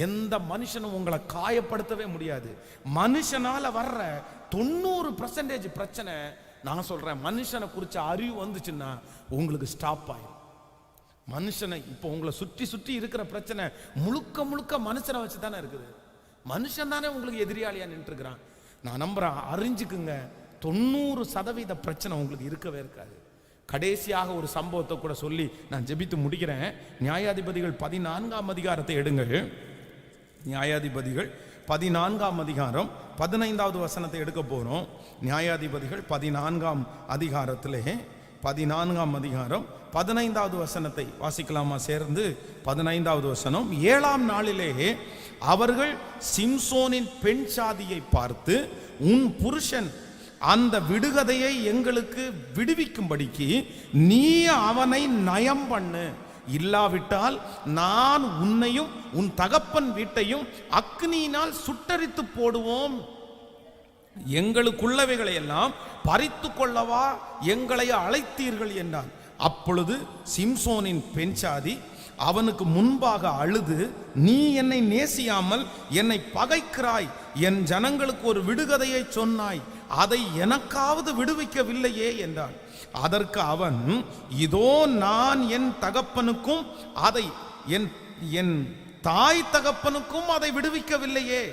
எந்த மனுஷனும் உங்களை காயப்படுத்தவே முடியாது. மனுஷனால வர்ற 90% பிரச்சனை, நான் சொல்றேன், மனுஷனை குறிச்ச அறிவு வந்துச்சுன்னா உங்களுக்கு ஸ்டாப் ஆயிடும். மனுஷனை இப்போ உங்களை சுற்றி சுற்றி இருக்கிற பிரச்சனை முழுக்க முழுக்க மனுஷனை வச்சு தானே இருக்குது. மனுஷன் தானே உங்களுக்கு எதிரியாளியா நின்றுக்கிறான். நான் நம்புறேன், அறிஞ்சுக்குங்க, 90% பிரச்சனை உங்களுக்கு இருக்கவே இருக்காது. கடைசியாக ஒரு சம்பவத்தை கூட சொல்லி நான் ஜெபித்து முடிக்கிறேன். நியாயாதிபதிகள் 14ஆம் அதிகாரத்தை எடுங்கள். நியாயாதிபதிகள் 14ஆம் அதிகாரம் 15வது வசனத்தை எடுக்க போறோம். நியாயாதிபதிகள் 14ஆம் அதிகாரத்திலே 14ஆம் அதிகாரம் 15வது வசனத்தை வாசிக்கலாமா சேர்ந்து? 15வது வசனம். 7ஆம் நாளிலே அவர்கள் சிம்சோனின் பெண் சாதியை பார்த்து, உன் புருஷன் அந்த விடுகதையை எங்களுக்கு விடுவிக்கும்படிக்கு நீ அவனை நயம் பண்ணு, இல்லாவிட்டால் நான் உன்னையும் உன் தகப்பன் வீட்டையும் அக்னியினால் சுட்டரித்து போடுவோம். எங்களுக்குள்ளவைகளை எல்லாம் பறித்து கொள்ளவா எங்களை அழைத்தீர்கள் என்றான். அப்பொழுது சிம்சோனின் பெண் சாதி அவனுக்கு முன்பாக அழுது, நீ என்னை நேசியாமல் என்னை பகைக்கிறாய், என் ஜனங்களுக்கு ஒரு விடுகதையை சொன்னாய், அதை எனக்காவது விடுவிக்கவில்லையே என்றான். அதற்கு அவன், இதோ நான் என் தகப்பனுக்கும் அதை என் தாய் தகப்பனுக்கும் அதை விடுவிக்கவில்லையே,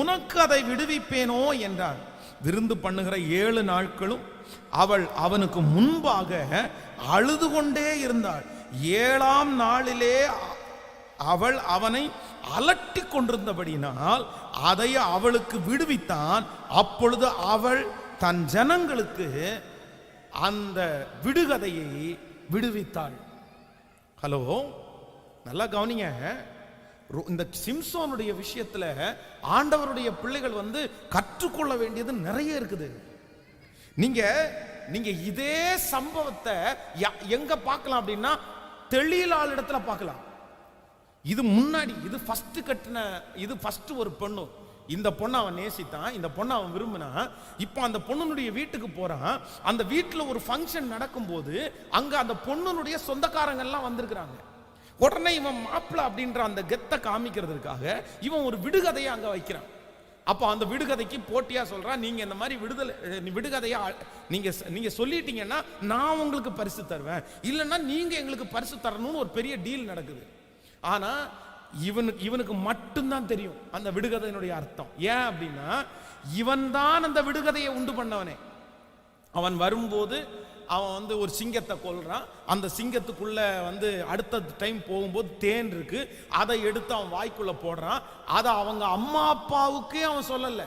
உனக்கு அதை விடுவிப்பேனோ என்றான். விருந்து பண்ணுகிற 7 நாட்களும் அவள் அவனுக்கு முன்பாக அழுது கொண்டே இருந்தாள். 7ஆம் நாளிலே அவள் அவனை அலட்டி கொண்டிருந்தபடினால் அதை அவளுக்கு விடுவித்தான். அப்பொழுது அவள் தன் ஜனங்களுக்கு அந்த விடுகதையை விடுவித்தாள். ஹலோ, நல்லா கவனிங்க. இந்த சிம்சோனுடைய விஷயத்துல ஆண்டவருடைய பிள்ளைகள் கற்றுக்கொள்ள வேண்டியது நிறைய இருக்குது. நீங்க நீங்க இதே சம்பவத்தை எங்க பார்க்கலாம் அப்படின்னா தெளிலாள் இடத்துல பார்க்கலாம். இது முன்னாடி, இது ஃபர்ஸ்ட் கட்டின, இது ஃபர்ஸ்ட் ஒரு பொண்ணு. இந்த பொண்ணை அவன் நேசித்தான், இந்த பொண்ணை அவன் விரும்பினா. இப்போ அந்த பொண்ணுடைய வீட்டுக்கு போறான். அந்த வீட்டில் ஒரு ஃபங்க்ஷன் நடக்கும்போது அங்க அந்த பொண்ணுடைய சொந்தக்காரங்க எல்லாம் வந்திருக்கிறாங்க. உடனே இவன் மாப்பிள்ள அப்படின்ற அந்த கெத்தை காமிக்கிறதுக்காக இவன் ஒரு விடுகதையை அங்க வைக்கிறான். அப்போ அந்த விடுகதைக்கு போட்டியா சொல்றான், நீங்க இந்த மாதிரி விடுகதையா நீங்க சொல்லிட்டீங்கன்னா நான் உங்களுக்கு பரிசு தருவேன், இல்லைன்னா நீங்க எங்களுக்கு பரிசு தரணும்னு ஒரு பெரிய டீல் நடக்குது. ஆனா இவனுக்கு மட்டும்தான் தெரியும் அந்த விடுகதையினுடைய அர்த்தம். ஏன் அப்படின்னா இவன் தான் அந்த விடுகதையை உண்டு பண்ணவனே. அவன் வரும்போது அவன் ஒரு சிங்கத்தை கொல்றான். அந்த சிங்கத்துக்குள்ள அடுத்த டைம் போகும்போது தேன் இருக்கு, அதை எடுத்து அவன் வாய்க்குள்ள போடுறான். அதை அவங்க அம்மா அப்பாவுக்கே அவன் சொல்லல.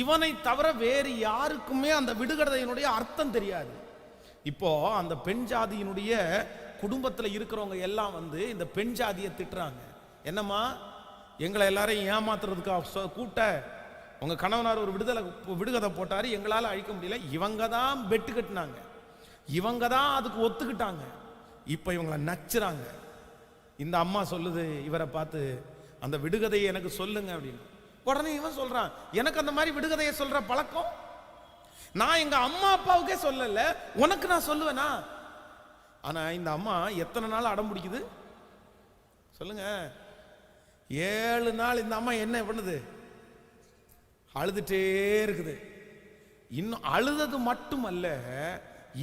இவனை தவிர வேறு யாருக்குமே அந்த விடுகதையினுடைய அர்த்தம் தெரியாது. இப்போ அந்த பெண் ஜாதியினுடைய குடும்பத்தில் இருக்கிறவங்க எல்லாம் இந்த பெண் ஜாதியை திட்டுறாங்க. என்னம்மா, எங்களை எல்லாரையும் ஏமாத்துறதுக்கு கூட்ட உங்க கணவனார் ஒரு விடுகதை போட்டாரு, எங்களால் அழிக்க முடியல. இவங்க தான் பெட்டு கட்டினாங்க, இவங்க தான் அதுக்கு ஒத்துக்கிட்டாங்க. இப்ப இவங்களை நச்சுறாங்க. இந்த அம்மா சொல்லுது இவரை பார்த்து, அந்த விடுகதையை எனக்கு சொல்லுங்க அப்படின்னு. உடனே இவன் சொல்றான், எனக்கு அந்த மாதிரி விடுகதையை சொல்ற பழக்கம் நான் எங்க அம்மா அப்பாவுக்கே சொல்லல, உனக்கு நான் சொல்லுவேனா? ஆனா இந்த அம்மா எத்தனை நாள் அடம் பிடிக்குது சொல்லுங்க? 7 நாள் இந்த அம்மா என்ன பண்ணுது? அழுதுட்டே இருக்குது. இன்னும் அழுதது மட்டுமல்ல,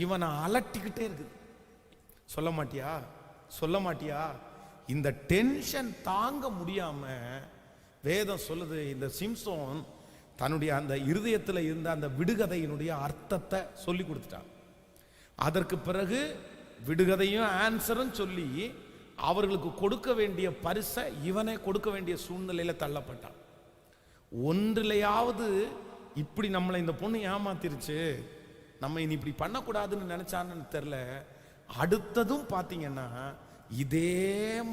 இவனை அலட்டிக்கிட்டே இருக்குது. சொல்ல மாட்டியா, சொல்ல மாட்டியா? இந்த டென்ஷன் தாங்க முடியாம வேதம் சொல்லுது, இந்த சிம்சோன் தன்னுடைய அந்த இருதயத்தில் இருந்த அந்த விடுகதையினுடைய அர்த்தத்தை சொல்லி கொடுத்துட்டான். அதற்கு பிறகு விடுகதையும் ஆன்சரும் சொல்லி அவர்களுக்கு கொடுக்க வேண்டிய பரிசை இவனை கொடுக்க வேண்டிய சூழ்நிலையில தள்ளப்பட்டான். ஒன்றிலையாவது இப்படி நம்மளை இந்த பொண்ணு ஏமாத்திருச்சு, நம்ம இனி இப்படி பண்ணக்கூடாதுன்னு நினைச்சான்னு தெரியல. அடுத்ததும் பார்த்தீங்கன்னா இதே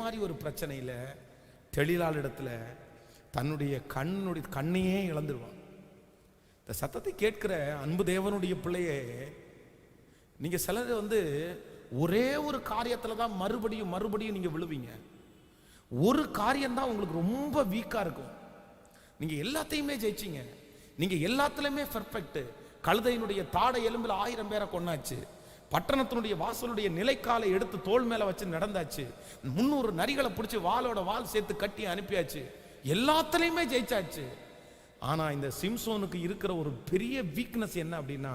மாதிரி ஒரு பிரச்சனையில தெளிலாள் இடத்துல தன்னுடைய கண்ணையே இழந்துருவான். இந்த சத்தத்தை கேட்கிற அன்பு தேவனுடைய பிள்ளையே, நீங்க சிலர் ஒரே ஒரு காரியத்துல தான் மறுபடியும் நீங்க விழுவீங்க. ஒரு காரியம் தான் உங்களுக்கு ரொம்ப வீக்கா இருக்கும். நீங்க எல்லாத்தையுமே ஜெயிச்சீங்க, நீங்க எல்லாத்துலயுமே பெர்ஃபெக்ட். கழுதையினுடைய தாடை எலும்பில் 1000 பேரை கொண்டாச்சு. பட்டணத்தினுடைய வாசலுடைய நிலைக்காலை எடுத்து தோல் மேல வச்சு நடந்தாச்சு. 300 நரிகளை பிடிச்சி வாளோட வால் சேர்த்து கட்டி அனுப்பியாச்சு. எல்லாத்துலயுமே ஜெயிச்சாச்சு. ஆனா இந்த சிம்சோனுக்கு இருக்கிற ஒரு பெரிய வீக்னஸ் என்ன அப்படின்னா,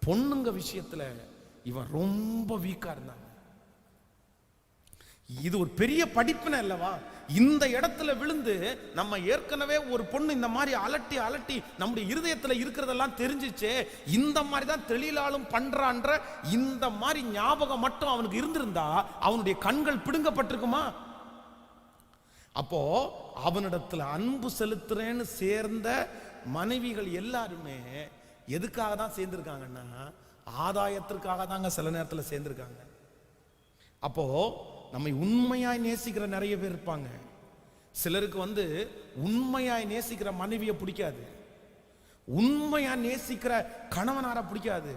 பொண்ணுங்க விஷயத்துல இவன் ரொம்ப வீக்கா இருந்தாங்க. இது ஒரு பெரிய படிப்பினை அல்லவா? இந்த இடத்துல விழுந்து நம்ம ஏற்கனவே ஒரு பொண்ணு இந்த மாதிரி அலட்டி நம்முடைய இருதயத்துல இருக்கிறதெல்லாம் தெரிஞ்சிச்சே, இந்த மாதிரி தான் தெளிலாலும் பண்றான்ற இந்த மாதிரி ஞாபகம் மட்டும் அவனுக்கு இருந்திருந்தா அவனுடைய கண்கள் பிடுங்கப்பட்டிருக்குமா? அப்போ அவனிடத்துல அன்பு செலுத்துறேன்னு சேர்ந்த மனைவிகள் எல்லாருமே எதுக்காக தான் சேர்ந்திருக்காங்கன்னா, ஆதாயத்திற்காக தாங்க சில நேரத்தில் சேர்ந்திருக்காங்க. அப்போ நம்மை உண்மையாய் நேசிக்கிற நிறைய பேர் இருப்பாங்க. சிலருக்கு உண்மையாய் நேசிக்கிற மனைவியை பிடிக்காது, உண்மையா நேசிக்கிற கணவனார பிடிக்காது.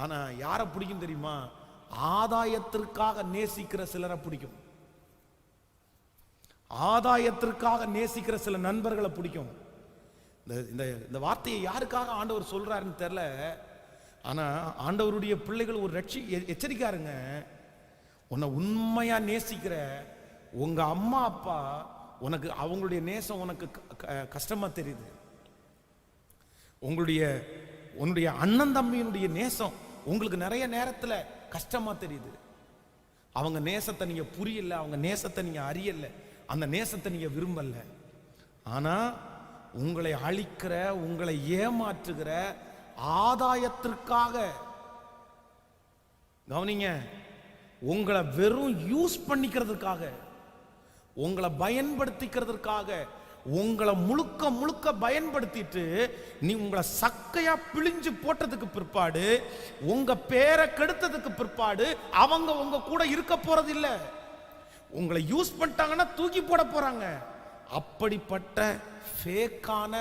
ஆனா யாரை பிடிக்கும் தெரியுமா? ஆதாயத்திற்காக நேசிக்கிற சிலரை பிடிக்கும், ஆதாயத்திற்காக நேசிக்கிற சில நண்பர்களை பிடிக்கும். இந்த வார்த்தையை யாருக்காக ஆண்டவர் சொல்றாருன்னு தெரியல. ஆனா ஆண்டவருடைய பிள்ளைகள் ஒரு எச்சரிக்காருங்க. உன்னை உண்மையா நேசிக்கிற உங்க அம்மா அப்பா உனக்கு அவங்களுடைய நேசம் உனக்கு கஷ்டமா தெரியுது. உன்னுடைய அண்ணன் தம்பியினுடைய நேசம் உங்களுக்கு நிறைய நேரத்துல கஷ்டமா தெரியுது. அவங்க நேசத்தை நீங்க புரியல, அவங்க நேசத்தை நீங்க அறியல, அந்த நேசத்தை நீங்க விரும்பல. ஆனா உங்களை அழிக்கிற, உங்களை ஏமாற்றுகிற ஆதாயத்திற்காக, கவனிங்க, உங்களை வெறும் யூஸ் பண்ணிக்கிறதுக்காக, உங்களை பயன்படுத்திக்கிறதுக்காக, உங்களை முழுக்க பயன்படுத்திட்டு நீ உங்களை சக்கையா பிழிஞ்சு போட்டதுக்கு பிற்பாடு, உங்க பேரை கெடுத்ததுக்கு பிற்பாடு அவங்க உங்க கூட இருக்க போறது இல்ல. உங்களை யூஸ் பண்ணிட்டாங்கன்னா தூக்கி போட போறாங்க. அப்படிப்பட்ட ஃபேக்கான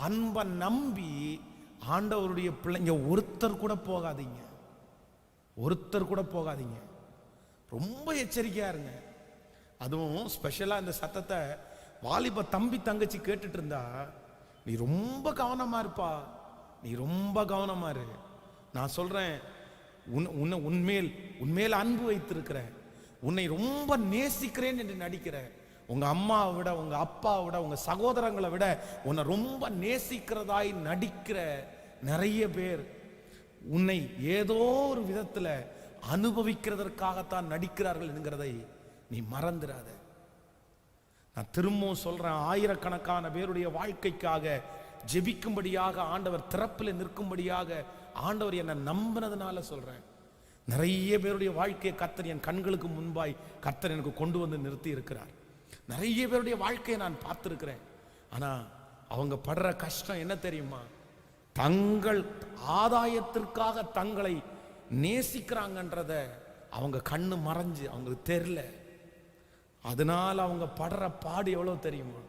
அன்பை நம்பி ஆண்டவருடைய பிள்ளைங்க ஒருத்தர் கூட போகாதீங்க, ஒருத்தர் கூட போகாதீங்க. ரொம்ப எச்சரிக்கையா இருங்க. அதுவும் ஸ்பெஷலா இந்த சத்தத்தை வாலிப தம்பி தங்கச்சி கேட்டுட்டு இருந்தா நீ ரொம்ப கவனமா இருப்பா, நீ ரொம்ப கவனமா இரு. நான் சொல்றேன், உன்னை உன்மேல் அன்பு வைத்திருக்கிற, உன்னை ரொம்ப நேசிக்கிறேன் என்று நடிக்கிற உங்க அம்மாவை விட, உங்க அப்பாவை விட, உங்க சகோதரங்களை விட உன்னை ரொம்ப நேசிக்கிறதாய் நடிக்கிற நிறைய பேர் உன்னை ஏதோ ஒரு விதத்துல அனுபவிக்கிறதற்காகத்தான் நடிக்கிறார்கள் என்கிறதை நீ மறந்துடாத. நான் திரும்பவும் சொல்றேன், ஆயிரக்கணக்கான பேருடைய வாழ்க்கைக்காக ஜெபிக்கும்படியாக ஆண்டவர் திறப்பில் நிற்கும்படியாக ஆண்டவர் என்னை நம்பினதுனால சொல்றேன். நிறைய பேருடைய வாழ்க்கையை கர்த்தர் என் கண்களுக்கு முன்பாய் கர்த்தர் எனக்கு கொண்டு வந்து நிறுத்தி இருக்கிறார். நிறைய பேருடைய வாழ்க்கையை நான் பார்த்திருக்கிறேன். ஆனா அவங்க படுற கஷ்டம் என்ன தெரியுமா? தங்கள் ஆதாயத்திற்காக தங்களை நேசிக்கிறாங்கன்றத அவங்க கண்ணு மறைஞ்சு அவங்களுக்கு தெரியல. அதனால அவங்க படுற பாடு எவ்வளவு தெரியுமா?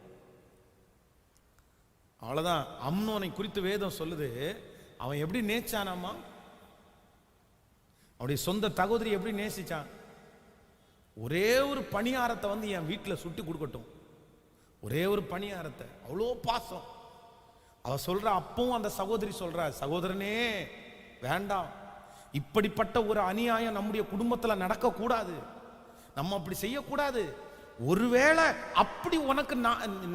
அவ்வளவுதான். அம்னோனை குறித்து வேதம் சொல்லுது, அவன் எப்படி நேசிச்சானாமா? அவருடைய சொந்த தகோதரி எப்படி நேசிச்சான்? ஒரே ஒரு பணியாரத்தை வந்து என் வீட்டில் சுட்டு கொடுக்கட்டும், ஒரே ஒரு பணியாரத்தை, அவ்வளோ பாசம். அவ சொல்ற, அப்பவும் அந்த சகோதரி சொல்ற, சகோதரனே வேண்டாம், இப்படிப்பட்ட ஒரு அநியாயம் நம்முடைய குடும்பத்தில் நடக்க கூடாது, நம்ம அப்படி செய்யக்கூடாது. ஒருவேளை அப்படி உனக்கு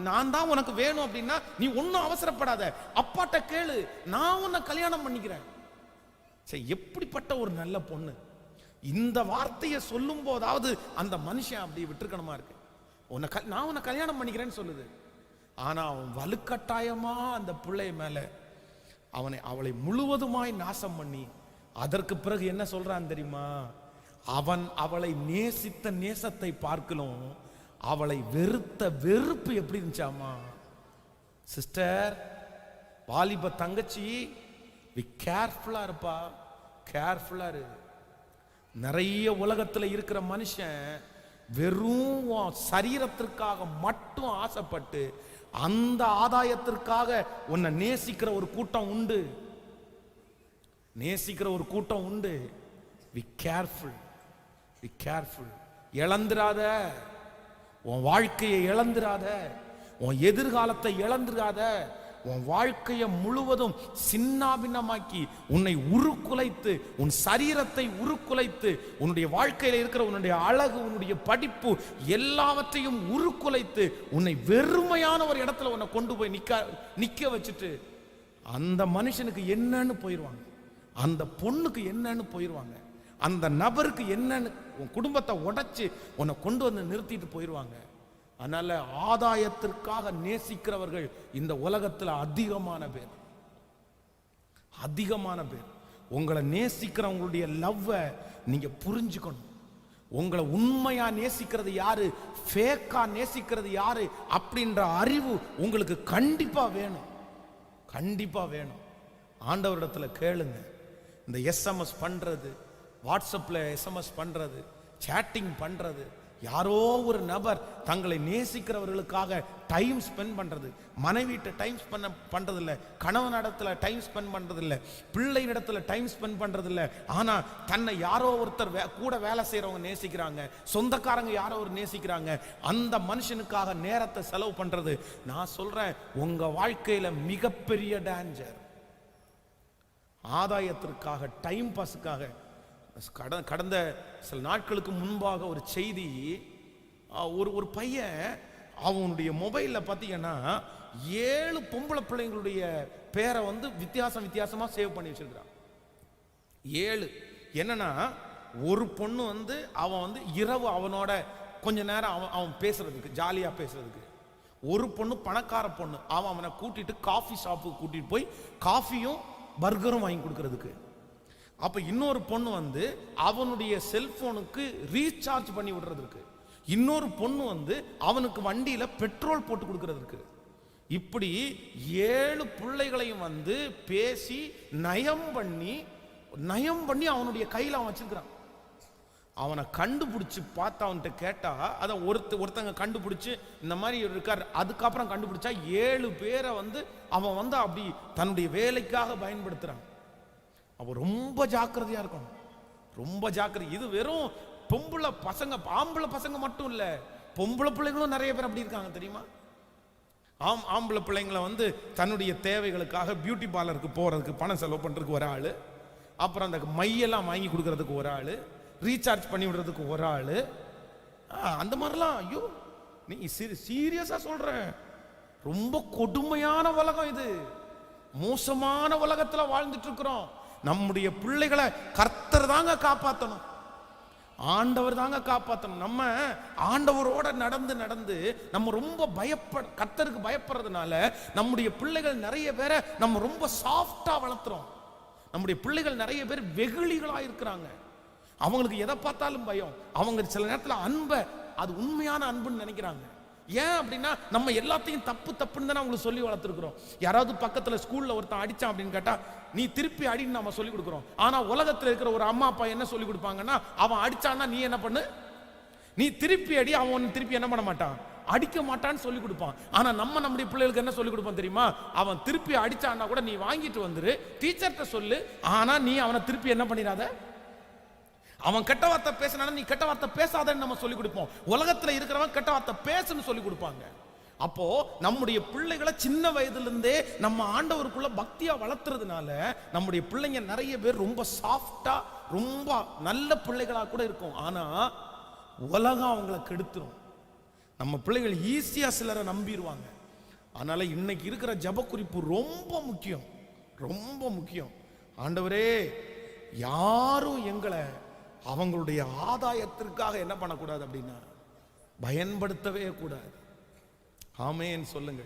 நான் தான் உனக்கு வேணும் அப்படின்னா நீ ஒன்னும் அவசரப்படாத, அப்பாட்ட கேளு, நான் உன்னை கல்யாணம் பண்ணிக்கிறேன். சரி, எப்படிப்பட்ட ஒரு நல்ல பொண்ணு! இந்த வார்த்தையை சொல்லும் போதாவது அந்த மனுஷன் அப்படி விட்டுருக்கணுமா இருக்கு. நான் உன்னை கல்யாணம் பண்ணிக்கிறேன்னு சொல்லுது. ஆனா அவன் வலுக்கட்டாயமா அந்த பிள்ளை மேல அவளை முழுவதுமாய் நாசம் பண்ணி அதற்கு பிறகு என்ன சொல்றான் தெரியுமா? அவன் அவளை நேசித்த நேசத்தை பார்க்கலும் அவளை வெறுத்த வெறுப்பு எப்படி இருந்துச்சாமா? சிஸ்டர், வாலிப தங்கச்சி, கேர்ஃபுல்லா இருப்பா, கேர்ஃபுல்லா இரு. நிறைய உலகத்துல இருக்கிற மனுஷன் வெறும் சரீரத்திற்காக மட்டும் ஆசைப்பட்டு அந்த ஆதாயத்திற்காக உன்னை நேசிக்கிற ஒரு கூட்டம் உண்டு, நேசிக்கிற ஒரு கூட்டம் உண்டு. Be careful, be careful. இழந்துராத, உன் வாழ்க்கையை இழந்துராத, உன் எதிர்காலத்தை இழந்துராத. உன் வாழ்க்கையை முழுவதும் சின்னாபின்னமாக்கி உன்னை உருக்குலைத்து, உன் சரீரத்தை உருக்குலைத்து, உன்னுடைய வாழ்க்கையில் இருக்கிற உன்னுடைய அழகு, உன்னுடைய படிப்பு எல்லாவற்றையும் உருக்குலைத்து உன்னை வெறுமையான ஒரு இடத்துல உன்னை கொண்டு போய் நிக்க வச்சுட்டு அந்த மனுஷனுக்கு என்னன்னு போயிடுவாங்க, அந்த பொண்ணுக்கு என்னன்னு போயிடுவாங்க, அந்த நபருக்கு என்னன்னு உன் குடும்பத்தை உடைச்சு உன்னை கொண்டு வந்து நிறுத்திட்டு போயிடுவாங்க. அதனால ஆதாயத்திற்காக நேசிக்கிறவர்கள் இந்த உலகத்தில் அதிகமான பேர், அதிகமான பேர். உங்களை நேசிக்கிறவங்களுடைய லவ்வை நீங்க புரிஞ்சுக்கணும். உங்களை உண்மையா நேசிக்கிறது யாரு, ஃபேக்கா நேசிக்கிறது யாரு அப்படின்ற அறிவு உங்களுக்கு கண்டிப்பா வேணும், கண்டிப்பா வேணும். ஆண்டவரிடத்துல கேளுங்க. இந்த எஸ்எம்எஸ் பண்றது, வாட்ஸ்அப்ல எஸ்எம்எஸ் பண்றது, சேட்டிங் பண்றது, யாரோ ஒரு நபர் தங்களை நேசிக்கிறவர்களுக்காக டைம் ஸ்பெண்ட் பண்றது, மனைவிட்ட டைம் பண்றது இல்ல, கணவன் இடத்துல டைம் ஸ்பெண்ட் பண்றது இல்ல, பிள்ளை இடத்துல டைம் ஸ்பெண்ட் பண்றது இல்ல. ஆனா தன்னை யாரோ ஒருத்தர் கூட வேலை செய்யறவங்க நேசிக்கிறாங்க, சொந்தக்காரங்க யாரோ ஒரு நேசிக்கிறாங்க, அந்த மனுஷனுக்காக நேரத்தை செலவு பண்றது. நான் சொல்றேன், உங்க வாழ்க்கையில மிகப்பெரிய டேஞ்சர். ஆதாயத்திற்காக, டைம் பாஸுக்காக. கடந்த சில நாட்களுக்கு முன்பாக ஒரு செய்தி, ஒரு பையன் அவனுடைய மொபைல்ல பார்த்தீங்கன்னா 7 பொம்பளை பிள்ளைங்களுடைய பேரை வந்து வித்தியாசமா சேவ் பண்ணி வச்சிருக்கிறான். 7. என்னன்னா, ஒரு பொண்ணு வந்து அவன் வந்து இரவு அவனோட கொஞ்ச நேரம் அவன் பேசுறதுக்கு, ஜாலியா பேசுறதுக்கு. ஒரு பொண்ணு பணக்கார பொண்ணு, அவனை கூட்டிட்டு காஃபி ஷாப்புக்கு கூட்டிட்டு போய் காஃபியும் பர்கரும் வாங்கி கொடுக்கறதுக்கு. அப்ப இன்னொரு பொண்ணு வந்து அவனுடைய செல்போனுக்கு ரீசார்ஜ் பண்ணி விடுறதுக்கு. இன்னொரு பொண்ணு வந்து அவனுக்கு வண்டியில பெட்ரோல் போட்டு கொடுக்கறதுக்கு. இப்படி 7 பிள்ளைகளையும் வந்து பேசி நயம் பண்ணி அவனுடைய கையில் அவன் வச்சிருக்கிறான். அவனை கண்டுபிடிச்சு பார்த்து அவன்கிட்ட கேட்டா, அதை ஒருத்தங்க கண்டுபிடிச்சு இந்த மாதிரி இருக்கார். அதுக்கப்புறம் கண்டுபிடிச்சா 7 பேரை அவன் அப்படி தன்னுடைய வேலைக்காக பயன்படுத்துறான். அவன் ரொம்ப ஜாக்கிரதையா இருக்கும், ரொம்ப ஜாக்கிரதை. இது வெறும் பொம்பளை பசங்க, ஆம்பளை பசங்க மட்டும் இல்ல, பொம்பளை பிள்ளைங்களும் நிறைய பேர் அப்படி இருக்காங்க தெரியுமா? ஆம்பளை பிள்ளைங்களை தன்னுடைய தேவைகளுக்காக பியூட்டி பார்லருக்கு போறதுக்கு பணம் செலவு பண்றதுக்கு ஒரு ஆளு, அப்புறம் அந்த மையெல்லாம் வாங்கி கொடுக்கறதுக்கு ஒரு ஆளு, ரீசார்ஜ் பண்ணி விடுறதுக்கு ஒரு ஆளு, அந்த மாதிரிலாம். ஐயோ, நீ சீரியஸா சொல்ற, ரொம்ப கொடுமையான உலகம் இது, மோசமான உலகத்துல வாழ்ந்துட்டு இருக்கிறோம். நம்முடைய பிள்ளைகளை கர்த்தர் தாங்க காப்பாற்றணும், ஆண்டவர் தாங்க காப்பாற்றணும். நம்ம ஆண்டவரோட நடந்து நடந்து நம்ம ரொம்ப கர்த்தருக்கு பயப்படுறதுனால நம்முடைய பிள்ளைகள் நிறைய பேரை நம்ம ரொம்ப சாஃப்டா வளர்த்துறோம். நம்முடைய பிள்ளைகள் நிறைய பேர் வெகுளிகளா இருக்கிறாங்க. அவங்களுக்கு எதை பார்த்தாலும் பயம். அவங்க சில நேரத்தில் அன்பை அது உண்மையான அன்புன்னு நினைக்கிறாங்க. ஏன் அப்படின்னா நம்ம எல்லாத்தையும் தப்புன்னு தானே அவங்களுக்கு சொல்லி வளர்த்துருக்கிறோம். யாராவது பக்கத்துல ஸ்கூல்ல ஒருத்தன் அடிச்சான் அப்படின்னு கேட்டா நீ திருப்பி அடின்னு நம்ம சொல்லி கொடுக்குறோம். ஆனா உலகத்துல இருக்கிற ஒரு அம்மா அப்பா என்ன சொல்லி கொடுப்பாங்கன்னா, அவன் அடிச்சான்னா நீ என்ன பண்ணு, நீ திருப்பி அடி, அவன் திருப்பி என்ன பண்ண மாட்டான், அடிக்க மாட்டான்னு சொல்லி கொடுப்பான். ஆனா நம்முடைய பிள்ளைகளுக்கு என்ன சொல்லி கொடுப்போம் தெரியுமா? அவன் திருப்பி அடிச்சான்னா கூட நீ வாங்கிட்டு வந்துரு, டீச்சர்கிட்ட சொல்லு, ஆனா நீ அவனை திருப்பி என்ன பண்ணிடாத, அவன் கெட்ட வார்த்தை பேசினா நீ கெட்ட வார்த்தை பேசாதன்னு நம்ம சொல்லி கொடுப்போம். உலகத்துல இருக்கிறவன் கெட்ட வார்த்தை பேசுன்னு சொல்லி கொடுப்பாங்க. அப்போ நம்முடைய பிள்ளைகளை சின்ன வயதுல இருந்தே நம்ம ஆண்டவருக்குள்ள பக்தியா வளர்த்துறதுனால நம்முடைய பிள்ளைங்க நிறைய பேர் ரொம்ப சாஃப்டா, ரொம்ப நல்ல பிள்ளைகளா கூட இருக்கும். ஆனா உலகம் அவங்களை கெடுத்துரும். நம்ம பிள்ளைகள் ஈஸியா சிலரை நம்பிடுவாங்க. அதனால இன்னைக்கு இருக்கிற ஜெப குறிப்பு ரொம்ப முக்கியம், ரொம்ப முக்கியம். ஆண்டவரே, யாரும் எங்களை அவங்களுடைய ஆதாயத்திற்காக என்ன பண்ணக்கூடாது அப்படின்னா பயன்படுத்தவே கூடாது. ஆமென் சொல்லுங்க,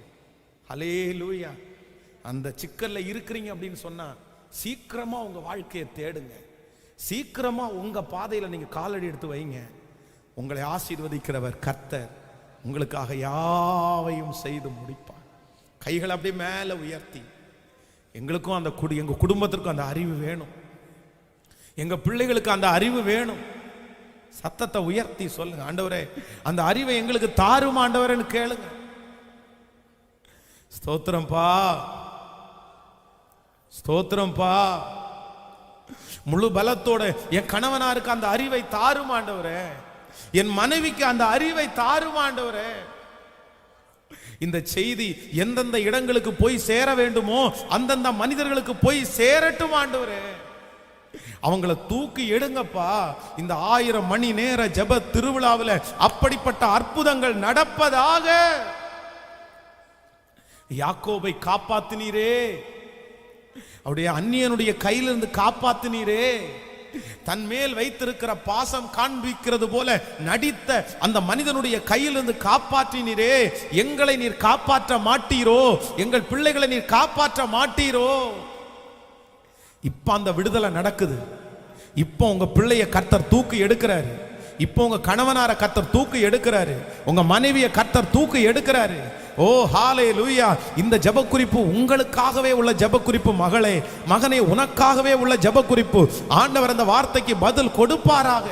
ஹல்லேலூயா. அந்த சிக்கல்ல இருக்கிறீங்க அப்படின்னு சொன்னா சீக்கிரமா உங்க வாழ்க்கையை தேடுங்க, சீக்கிரமா உங்க பாதையில நீங்க காலடி எடுத்து வைங்க. உங்களை ஆசீர்வதிக்கிறவர் கர்த்தர் உங்களுக்காக யாவையும் செய்து முடிப்பார். கைகளை அப்படியே மேல உயர்த்தி, எங்களுக்கும் எங்க குடும்பத்திற்கும் அந்த அறிவு வேணும், எங்க பிள்ளைகளுக்கு அந்த அறிவு வேணும். சத்தத்தை உயர்த்தி சொல்லுங்க, ஆண்டவரே அந்த அறிவை எங்களுக்கு தாரும் ஆண்டவரேன்னு கேளுங்க. ஸ்தோத்திரம்பா, ஸ்தோத்திரம்பா. முழு பலத்தோட என் கணவனாருக்கு அந்த அறிவை தாரும் ஆண்டவரே, என் மனைவிக்கு அந்த அறிவை தாரும் ஆண்டவரே. இந்த செய்தி எந்தெந்த இடங்களுக்கு போய் சேர வேண்டுமோ அந்தந்த மனிதர்களுக்கு போய் சேரட்டும் ஆண்டவரே. அவங்கள தூக்கி எடுங்கப்பா. இந்த 1000 மணி நேர ஜெப திருவிழாவில் அப்படிப்பட்ட அற்புதங்கள் நடப்பதாக. யாக்கோபை காப்பாத்தினீரே, அவருடைய அந்நியனுடைய கையிலிருந்து காப்பாத்தினீரே, தன் மேல் வைத்திருக்கிற பாசம் காண்பிக்கிறது போல நடித்த அந்த மனிதனுடைய கையிலிருந்து காப்பாற்றினீரே. எங்களை நீர் காப்பாற்ற மாட்டீரோ, எங்கள் பிள்ளைகளை நீர் காப்பாற்ற மாட்டீரோ. இப்ப அந்த விடுதலை நடக்குது. இப்போ உங்க பிள்ளைய கர்த்தர் தூக்கி எடுக்கிறாரு. இப்போ உங்க கணவனார கர்த்தர் தூக்கி எடுக்கிறாரு, உங்க மனைவியை கர்த்தர் தூக்கி எடுக்கிறாரு. ஓ ஹல்லேலூயா. இந்த ஜெப குறிப்பு உங்களுக்காகவே உள்ள ஜெப குறிப்பு. மகளே, மகனே, உனக்காகவே உள்ள ஜெப குறிப்பு. ஆண்டவர் அந்த வார்த்தைக்கு பதில் கொடுப்பாராக.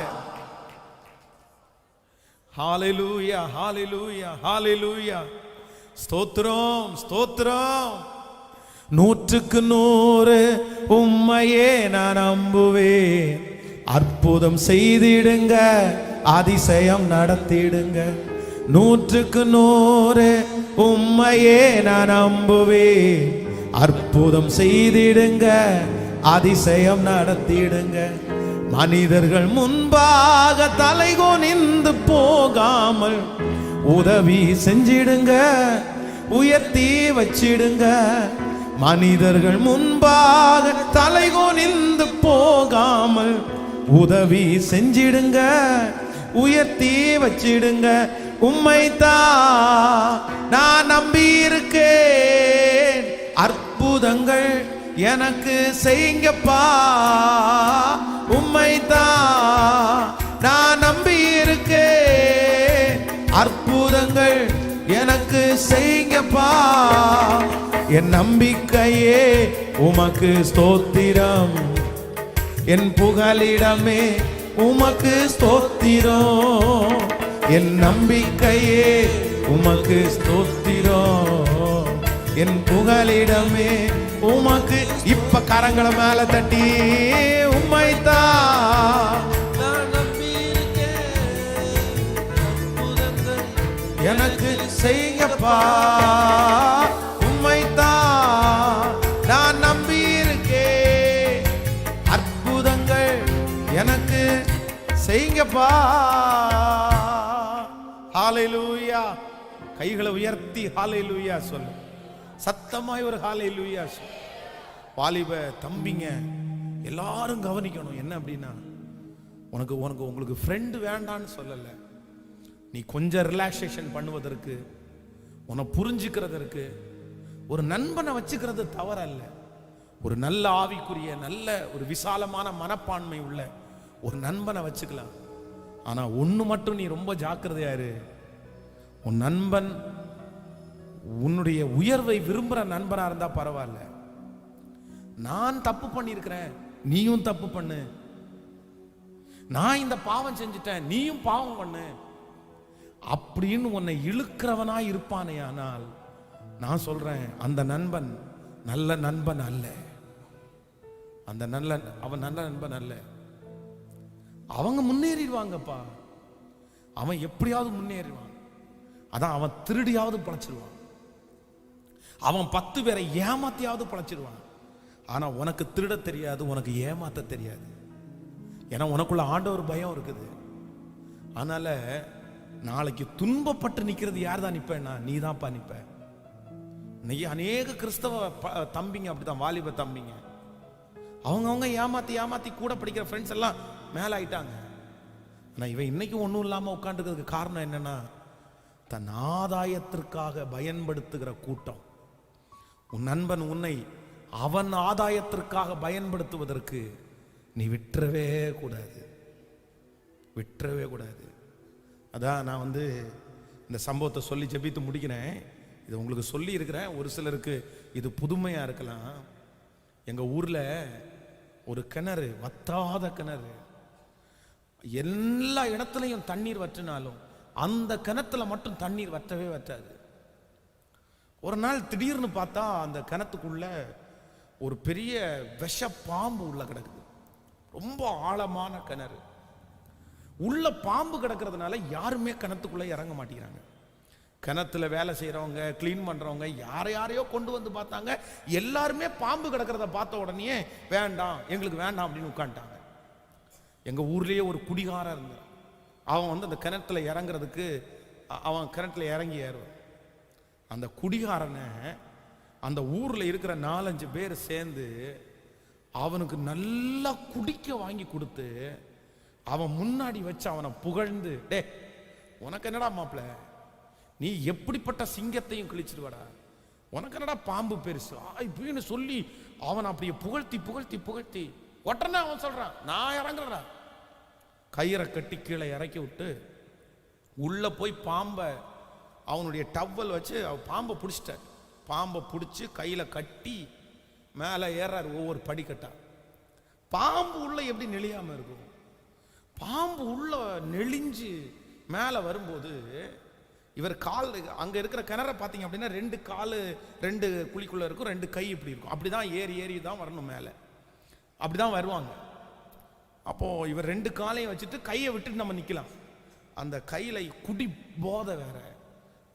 ஹல்லேலூயா, ஹல்லேலூயா, ஹல்லேலூயா. ஸ்தோத்திரம், ஸ்தோத்திரம். 100க்கு 100 உம்மையே நான் நம்புவேன். அற்புதம் செய்திடுங்க, அதிசயம் நடத்திடுங்க. 100க்கு 100 உம்மையே நான் நம்புவேன். அற்புதம் செய்திடுங்க, அதிசயம் நடத்திடுங்க. மனிதர்கள் முன்பாக தலைகுனிந்து போகாமல் உதவி செஞ்சிடுங்க, உயர்த்தி வச்சிடுங்க. மனிதர்கள் முன்பாக தலைகுனிந்து போகாமல் உதவி செஞ்சிடுங்க, உயர்த்தி வச்சிடுங்க. உம்மைத்தான் நான் நம்பி இருக்கேன், அற்புதங்கள் எனக்கு செய்யுங்கப்பா. உம்மைத்தான் நான் நம்பி இருக்கேன், அற்புதங்கள் எனக்கு செய்யுங்கப்பா. என் நம்பிக்கையே உமக்கு ஸ்தோத்திரம், என் புகலிடமே உமக்கு ஸ்தோத்திரம். என் நம்பிக்கையே உமக்கு ஸ்தோத்திரம். என் புகலிடமே உமக்கு. இப்ப கரங்களை மேல தட்டி உம்மைத்தான் நான் நம்பியிருக்கேன். எனக்கு செய்யுங்கப்பா. உம்மைத்தான் நான் நம்பியிருக்கேன். அற்புதங்கள் எனக்கு செய்யுங்கப்பா. ஹல்லேலூயா. கைகளை உயர்த்தி ஹல்லேலூயா சொல்லு. சத்தமாய் ஒரு ஹல்லேலூயா சொல்லு. வாலிப தம்பிங்க எல்லாரும் கவனிக்கணும். என்ன அப்படின்னா, உங்களுக்கு ஃப்ரெண்டு வேண்டான்னு சொல்லல. நீ கொஞ்சம் ரிலாக்ஸேஷன் பண்ணுவதற்கு, உன்னை புரிஞ்சுக்கிறதற்கு ஒரு நண்பனை வச்சுக்கிறது தவறல்ல. ஒரு நல்ல ஆவிக்குரிய, நல்ல ஒரு விசாலமான மனப்பான்மை உள்ள ஒரு நண்பனை வச்சுக்கலாம். ஆனா ஒண்ணு மட்டும் நீ ரொம்ப ஜாக்கிரதையா இரு. உன் நண்பன் உன்னுடைய உயர்வை விரும்புற நண்பனா இருந்தா பரவாயில்ல. நான் தப்பு பண்ணிருக்கிறேன், நீயும் தப்பு பண்ணு. நான் இந்த பாவம் செஞ்சுட்டேன், நீயும் பாவம் பண்ணு அப்படின்னு உன்னை இழுக்கிறவனா இருப்பானே. ஆனால் நான் சொல்றேன், அந்த நண்பன் நல்ல நண்பன் அல்ல. அவன் நல்ல நண்பன் அல்ல. அவங்க முன்னேறிடுவாங்கப்பா. அவன் எப்படியாவது முன்னேறிடுவான். அதான் அவன் திருடியாவது பழச்சிடுவான். அவன் 10 பேரை ஏமாத்தியாவது பழச்சிடுவான். ஆனா உனக்கு திருட தெரியாது, உனக்கு ஏமாத்த தெரியாது. ஏன்னா உனக்குள்ள ஆண்டவர் பயம் இருக்குது. அதனால நாளைக்கு துன்பப்பட்டு நிக்கிறது யார் தான் நிப்பேன்னா, நீ தான்ப்பா நிப்ப. நீ அநேக கிறிஸ்தவ தம்பிங்க அப்படிதான், வாலிப தம்பிங்க அவங்க ஏமாத்தி கூட படிக்கிற ஃப்ரெண்ட்ஸ் எல்லாம் மேல ஆயிட்டாங்க. ஆனா இவன் இன்னைக்கு ஒன்றும் இல்லாம உட்காந்துக்கிறதுக்கு காரணம் என்னன்னா, தன் ஆதாயத்திற்காக பயன்படுத்துகிற கூட்டம். உன் நண்பன் உன்னை அவன் ஆதாயத்திற்காக பயன்படுத்துவதற்கு நீ விட்டுறவே கூடாது. அதான் நான் இந்த சம்பவத்தை சொல்லி ஜெபித்து முடிக்கிறேன். இது உங்களுக்கு சொல்லி இருக்கிறேன். ஒரு சிலருக்கு இது புதுமையா இருக்கலாம். எங்க ஊர்ல ஒரு கிணறு, வத்தாத கிணறு, எல்லா இடத்துலையும் தண்ணீர் வற்றினாலும் அந்த கிணத்துல மட்டும் தண்ணீர் வற்றவே வற்றாது. ஒரு நாள் திடீர்னு பார்த்தா அந்த கிணத்துக்குள்ள ஒரு பெரிய விஷ பாம்பு உள்ள கிடக்குது. ரொம்ப ஆழமான கிணறு. உள்ள பாம்பு கிடக்கிறதுனால யாருமே கிணத்துக்குள்ள இறங்க மாட்டேங்கிறாங்க. கிணத்துல வேலை செய்யறவங்க, கிளீன் பண்றவங்க யாரையோ கொண்டு வந்து பார்த்தாங்க. எல்லாருமே பாம்பு கிடக்கிறத பார்த்த உடனே வேண்டாம், எங்களுக்கு வேண்டாம் அப்படின்னு உட்காந்துட்டாங்க. எங்க ஊர்லயே ஒரு குடிகாரன் இருந்தான். அவன் அந்த கிணத்துல இறங்குறதுக்கு, அவன் கிணத்துல இறங்கி ஏறுவான். அந்த குடிகாரனை அந்த ஊர்ல இருக்கிற 4-5 பேர் சேர்ந்து அவனுக்கு நல்லா குடிக்க வாங்கி கொடுத்து அவன் முன்னாடி வச்சு அவனை புகழ்ந்து, டே உனக்கு என்னடா மாப்பிள்ள, நீ எப்படிப்பட்ட சிங்கத்தையும் கிழிச்சிருவாடா, உனக்கு என்னடா பாம்பு பெருசு இப்படின்னு சொல்லி அவன் அப்படியே புகழ்த்தி உடனே அவன் சொல்றான், நான் இறங்குறா. கயிறை கட்டி கீழே இறக்கி விட்டு உள்ள போய் பாம்பை அவனுடைய டவல் வச்சு பாம்பை பிடிச்சிட்டார். பாம்பை பிடிச்சி கையில கட்டி மேலே ஏறாரு ஒவ்வொரு படிக்கட்டா. பாம்பு உள்ள எப்படி நெளியாம இருக்கும்? பாம்பு உள்ள நெளிஞ்சு மேலே வரும்போது இவர் கால், அங்க இருக்கிற கிணற பார்த்தீங்க அப்படின்னா 2 கால் 2 குழிக்குள்ள இருக்கும், 2 கை இப்படி இருக்கும். அப்படிதான் ஏறி தான் வரணும் மேலே, அப்படிதான் வருவாங்க. அப்போ இவர் 2 காலையும் வச்சுட்டு கையை விட்டுட்டு நம்ம நிக்கலாம். அந்த கையில குடி போதை வேற.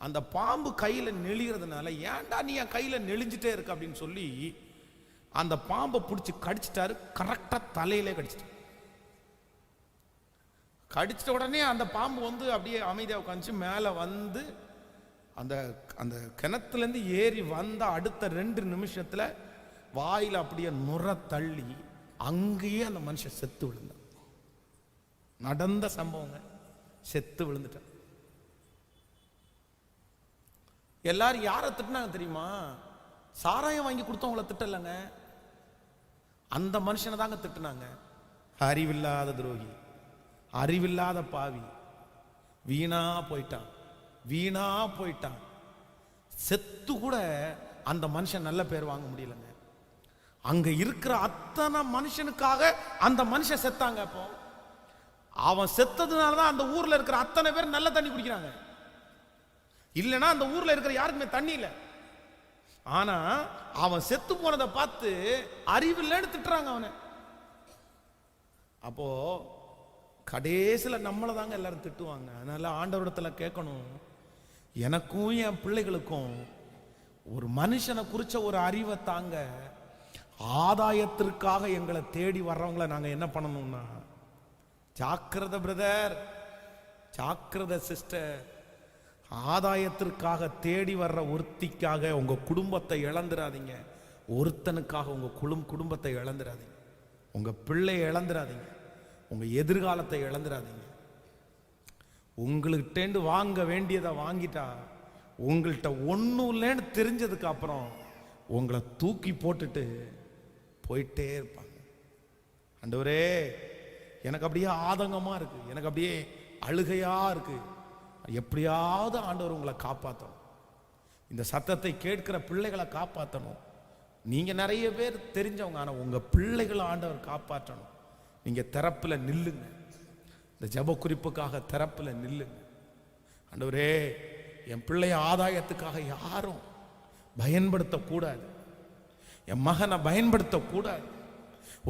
அந்த பாம்பு கையில நெளிகிறதுனால, ஏன்டா நீ என் கையில நெளிஞ்சிட்டே இருக்க அப்படின்னு சொல்லி அந்த பாம்பை பிடிச்சி கடிச்சிட்டாரு. கரெக்டா தலையிலே கடிச்சிட்டாரு. கடிச்சிட்ட உடனே அந்த பாம்பு அப்படியே அமைதியாக உட்காந்துச்சு. மேலே வந்து அந்த அந்த கிணத்துலேருந்து ஏறி வந்த அடுத்த 2 நிமிஷத்துல வாயில அப்படியே நுர தள்ளி அங்கேயே அந்த மனுஷன் செத்து விழுந்தான். நடந்த சம்பவங்க, செத்து விழுந்துட்டான். எல்லாரும் யாரை திட்டினாங்க தெரியுமா? சாராயம் வாங்கி கொடுத்தவங்கள திட்டலைங்க, அந்த மனுஷனை தாங்க திட்டினாங்க. அறிவில்லாத துரோகி, அறிவில்லாத பாவி, வீணா போயிட்டான். செத்து கூட அந்த மனுஷன் நல்ல பேர் வாங்க முடியலங்க. அங்க இருக்கிற அத்தனை மனுஷனுக்காக அந்த மனுஷன் செத்தாங்க. அப்போ அவன் செத்ததுனால தான் அந்த ஊர்ல இருக்கிற அத்தனை பேர் நல்ல தண்ணி குடிக்கிறாங்க. இல்லைன்னா அந்த ஊர்ல இருக்கிற யாருக்குமே தண்ணி இல்லை. ஆனா அவன் செத்து போனதை பார்த்து அறிவில்லைன்னு திட்டுறாங்க அவனை. அப்போ கடைசியில் நம்மளை தாங்க எல்லாரும் திட்டுவாங்க. அதனால ஆண்டவரிடத்துல கேட்கணும், எனக்கும் என் பிள்ளைகளுக்கும் ஒரு மனுஷனை குறிச்ச ஒரு அறிவை தாங்க. ஆதாயத்திற்காக எங்களை தேடி வர்றவங்களை நாங்க என்ன பண்ணணும்னா, ஜாக்கிரதை பிரதர், ஜாக்கிரதை சிஸ்டர். ஆதாயத்திற்காக தேடி வர்ற ஒருத்திக்காக உங்க குடும்பத்தை இழந்துடாதீங்க. ஒருத்தனுக்காக உங்க குடும்பத்தை இழந்துடாதீங்க. உங்க பிள்ளையை இழந்துடாதீங்க. உங்க எதிர்காலத்தை இழந்துடாதீங்க. உங்கள்கிட்ட வாங்க வேண்டியதை வாங்கிட்டா உங்கள்கிட்ட ஒன்றும் இல்லைன்னு தெரிஞ்சதுக்கு அப்புறம் உங்களை தூக்கி போட்டுட்டு போயிட்டே இருப்பாங்க. ஆண்டவரே, எனக்கு அப்படியே ஆதங்கமா இருக்கு, எனக்கு அப்படியே அழுகையா இருக்கு. எப்படியாவது ஆண்டவர் உங்களை காப்பாற்றணும். இந்த சத்தத்தை கேட்கிற பிள்ளைகளை காப்பாற்றணும். நீங்க நிறைய பேர் தெரிஞ்சவங்க, ஆனா உங்க பிள்ளைகளை ஆண்டவர் காப்பாற்றணும். நீங்க திறப்புல நில்லுங்க. இந்த ஜெப குறிப்புக்காக திறப்புல நில்லுங்க. ஆண்டவரே, என் பிள்ளைய ஆதாயத்துக்காக யாரும் பயன்படுத்தக்கூடாது. என் மகனை பயன்படுத்தக்கூடாது.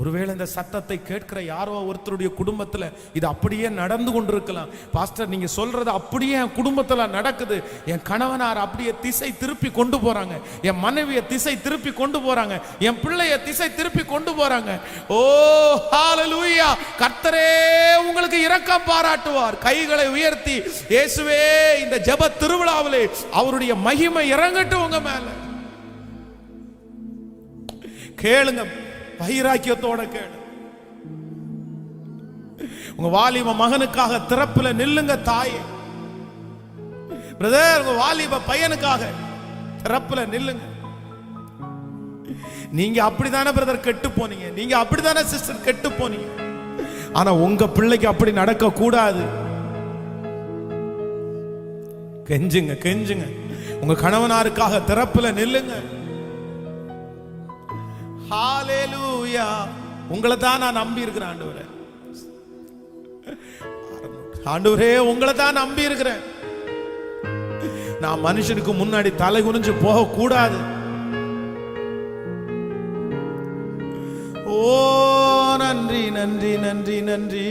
ஒருவேளை இந்த சத்தத்தை கேட்கிற யாரோ ஒருத்தருடைய குடும்பத்தில் இது அப்படியே நடந்து கொண்டிருக்கலாம். பாஸ்டர், நீங்க சொல்றது அப்படியே என் குடும்பத்தில் நடக்குது. என் கணவனார் அப்படியே திசை திருப்பி கொண்டு போறாங்க, என் மனைவியை திசை திருப்பி கொண்டு போறாங்க, என் பிள்ளைய திசை திருப்பி கொண்டு போறாங்க. ஓ ஹalleluya! கர்த்தரே உங்களுக்கு இரக்கம் பாராட்டுவார். கைகளை உயர்த்தி, இயேசுவே, இந்த ஜெப திருவிழாவிலே அவருடைய மகிமை இறங்கட்டும் உங்க மேல. கேளுங்க, வைராக்கியத்தோட கேளு. உங்க வாலிப மகனுக்காக திறப்புல நில்லுங்க தாயே. பிரதர், உங்க வாலிப பையனுக்காக திறப்புல நில்லுங்க. நீங்க அப்படிதானே பிரதர் கெட்டு போனீங்க, நீங்க அப்படிதானே சிஸ்டர் கெட்டு போனீங்க. ஆனா உங்க பிள்ளைக்கு அப்படி நடக்க கூடாது. கெஞ்சுங்க, கெஞ்சுங்க. உங்க கணவனாருக்காக திறப்புல நில்லுங்க. ஹalleluya! உங்களை தான் நான் நம்பி இருக்கிறேன் ஆண்டவரே. ஆண்டவரே, உங்களை தான் நம்பி இருக்கிறேன். நான் மனுஷனுக்கு முன்னாடி தலை குனிஞ்சு போக கூடாது. ஓ நன்றி, நன்றி, நன்றி, நன்றி.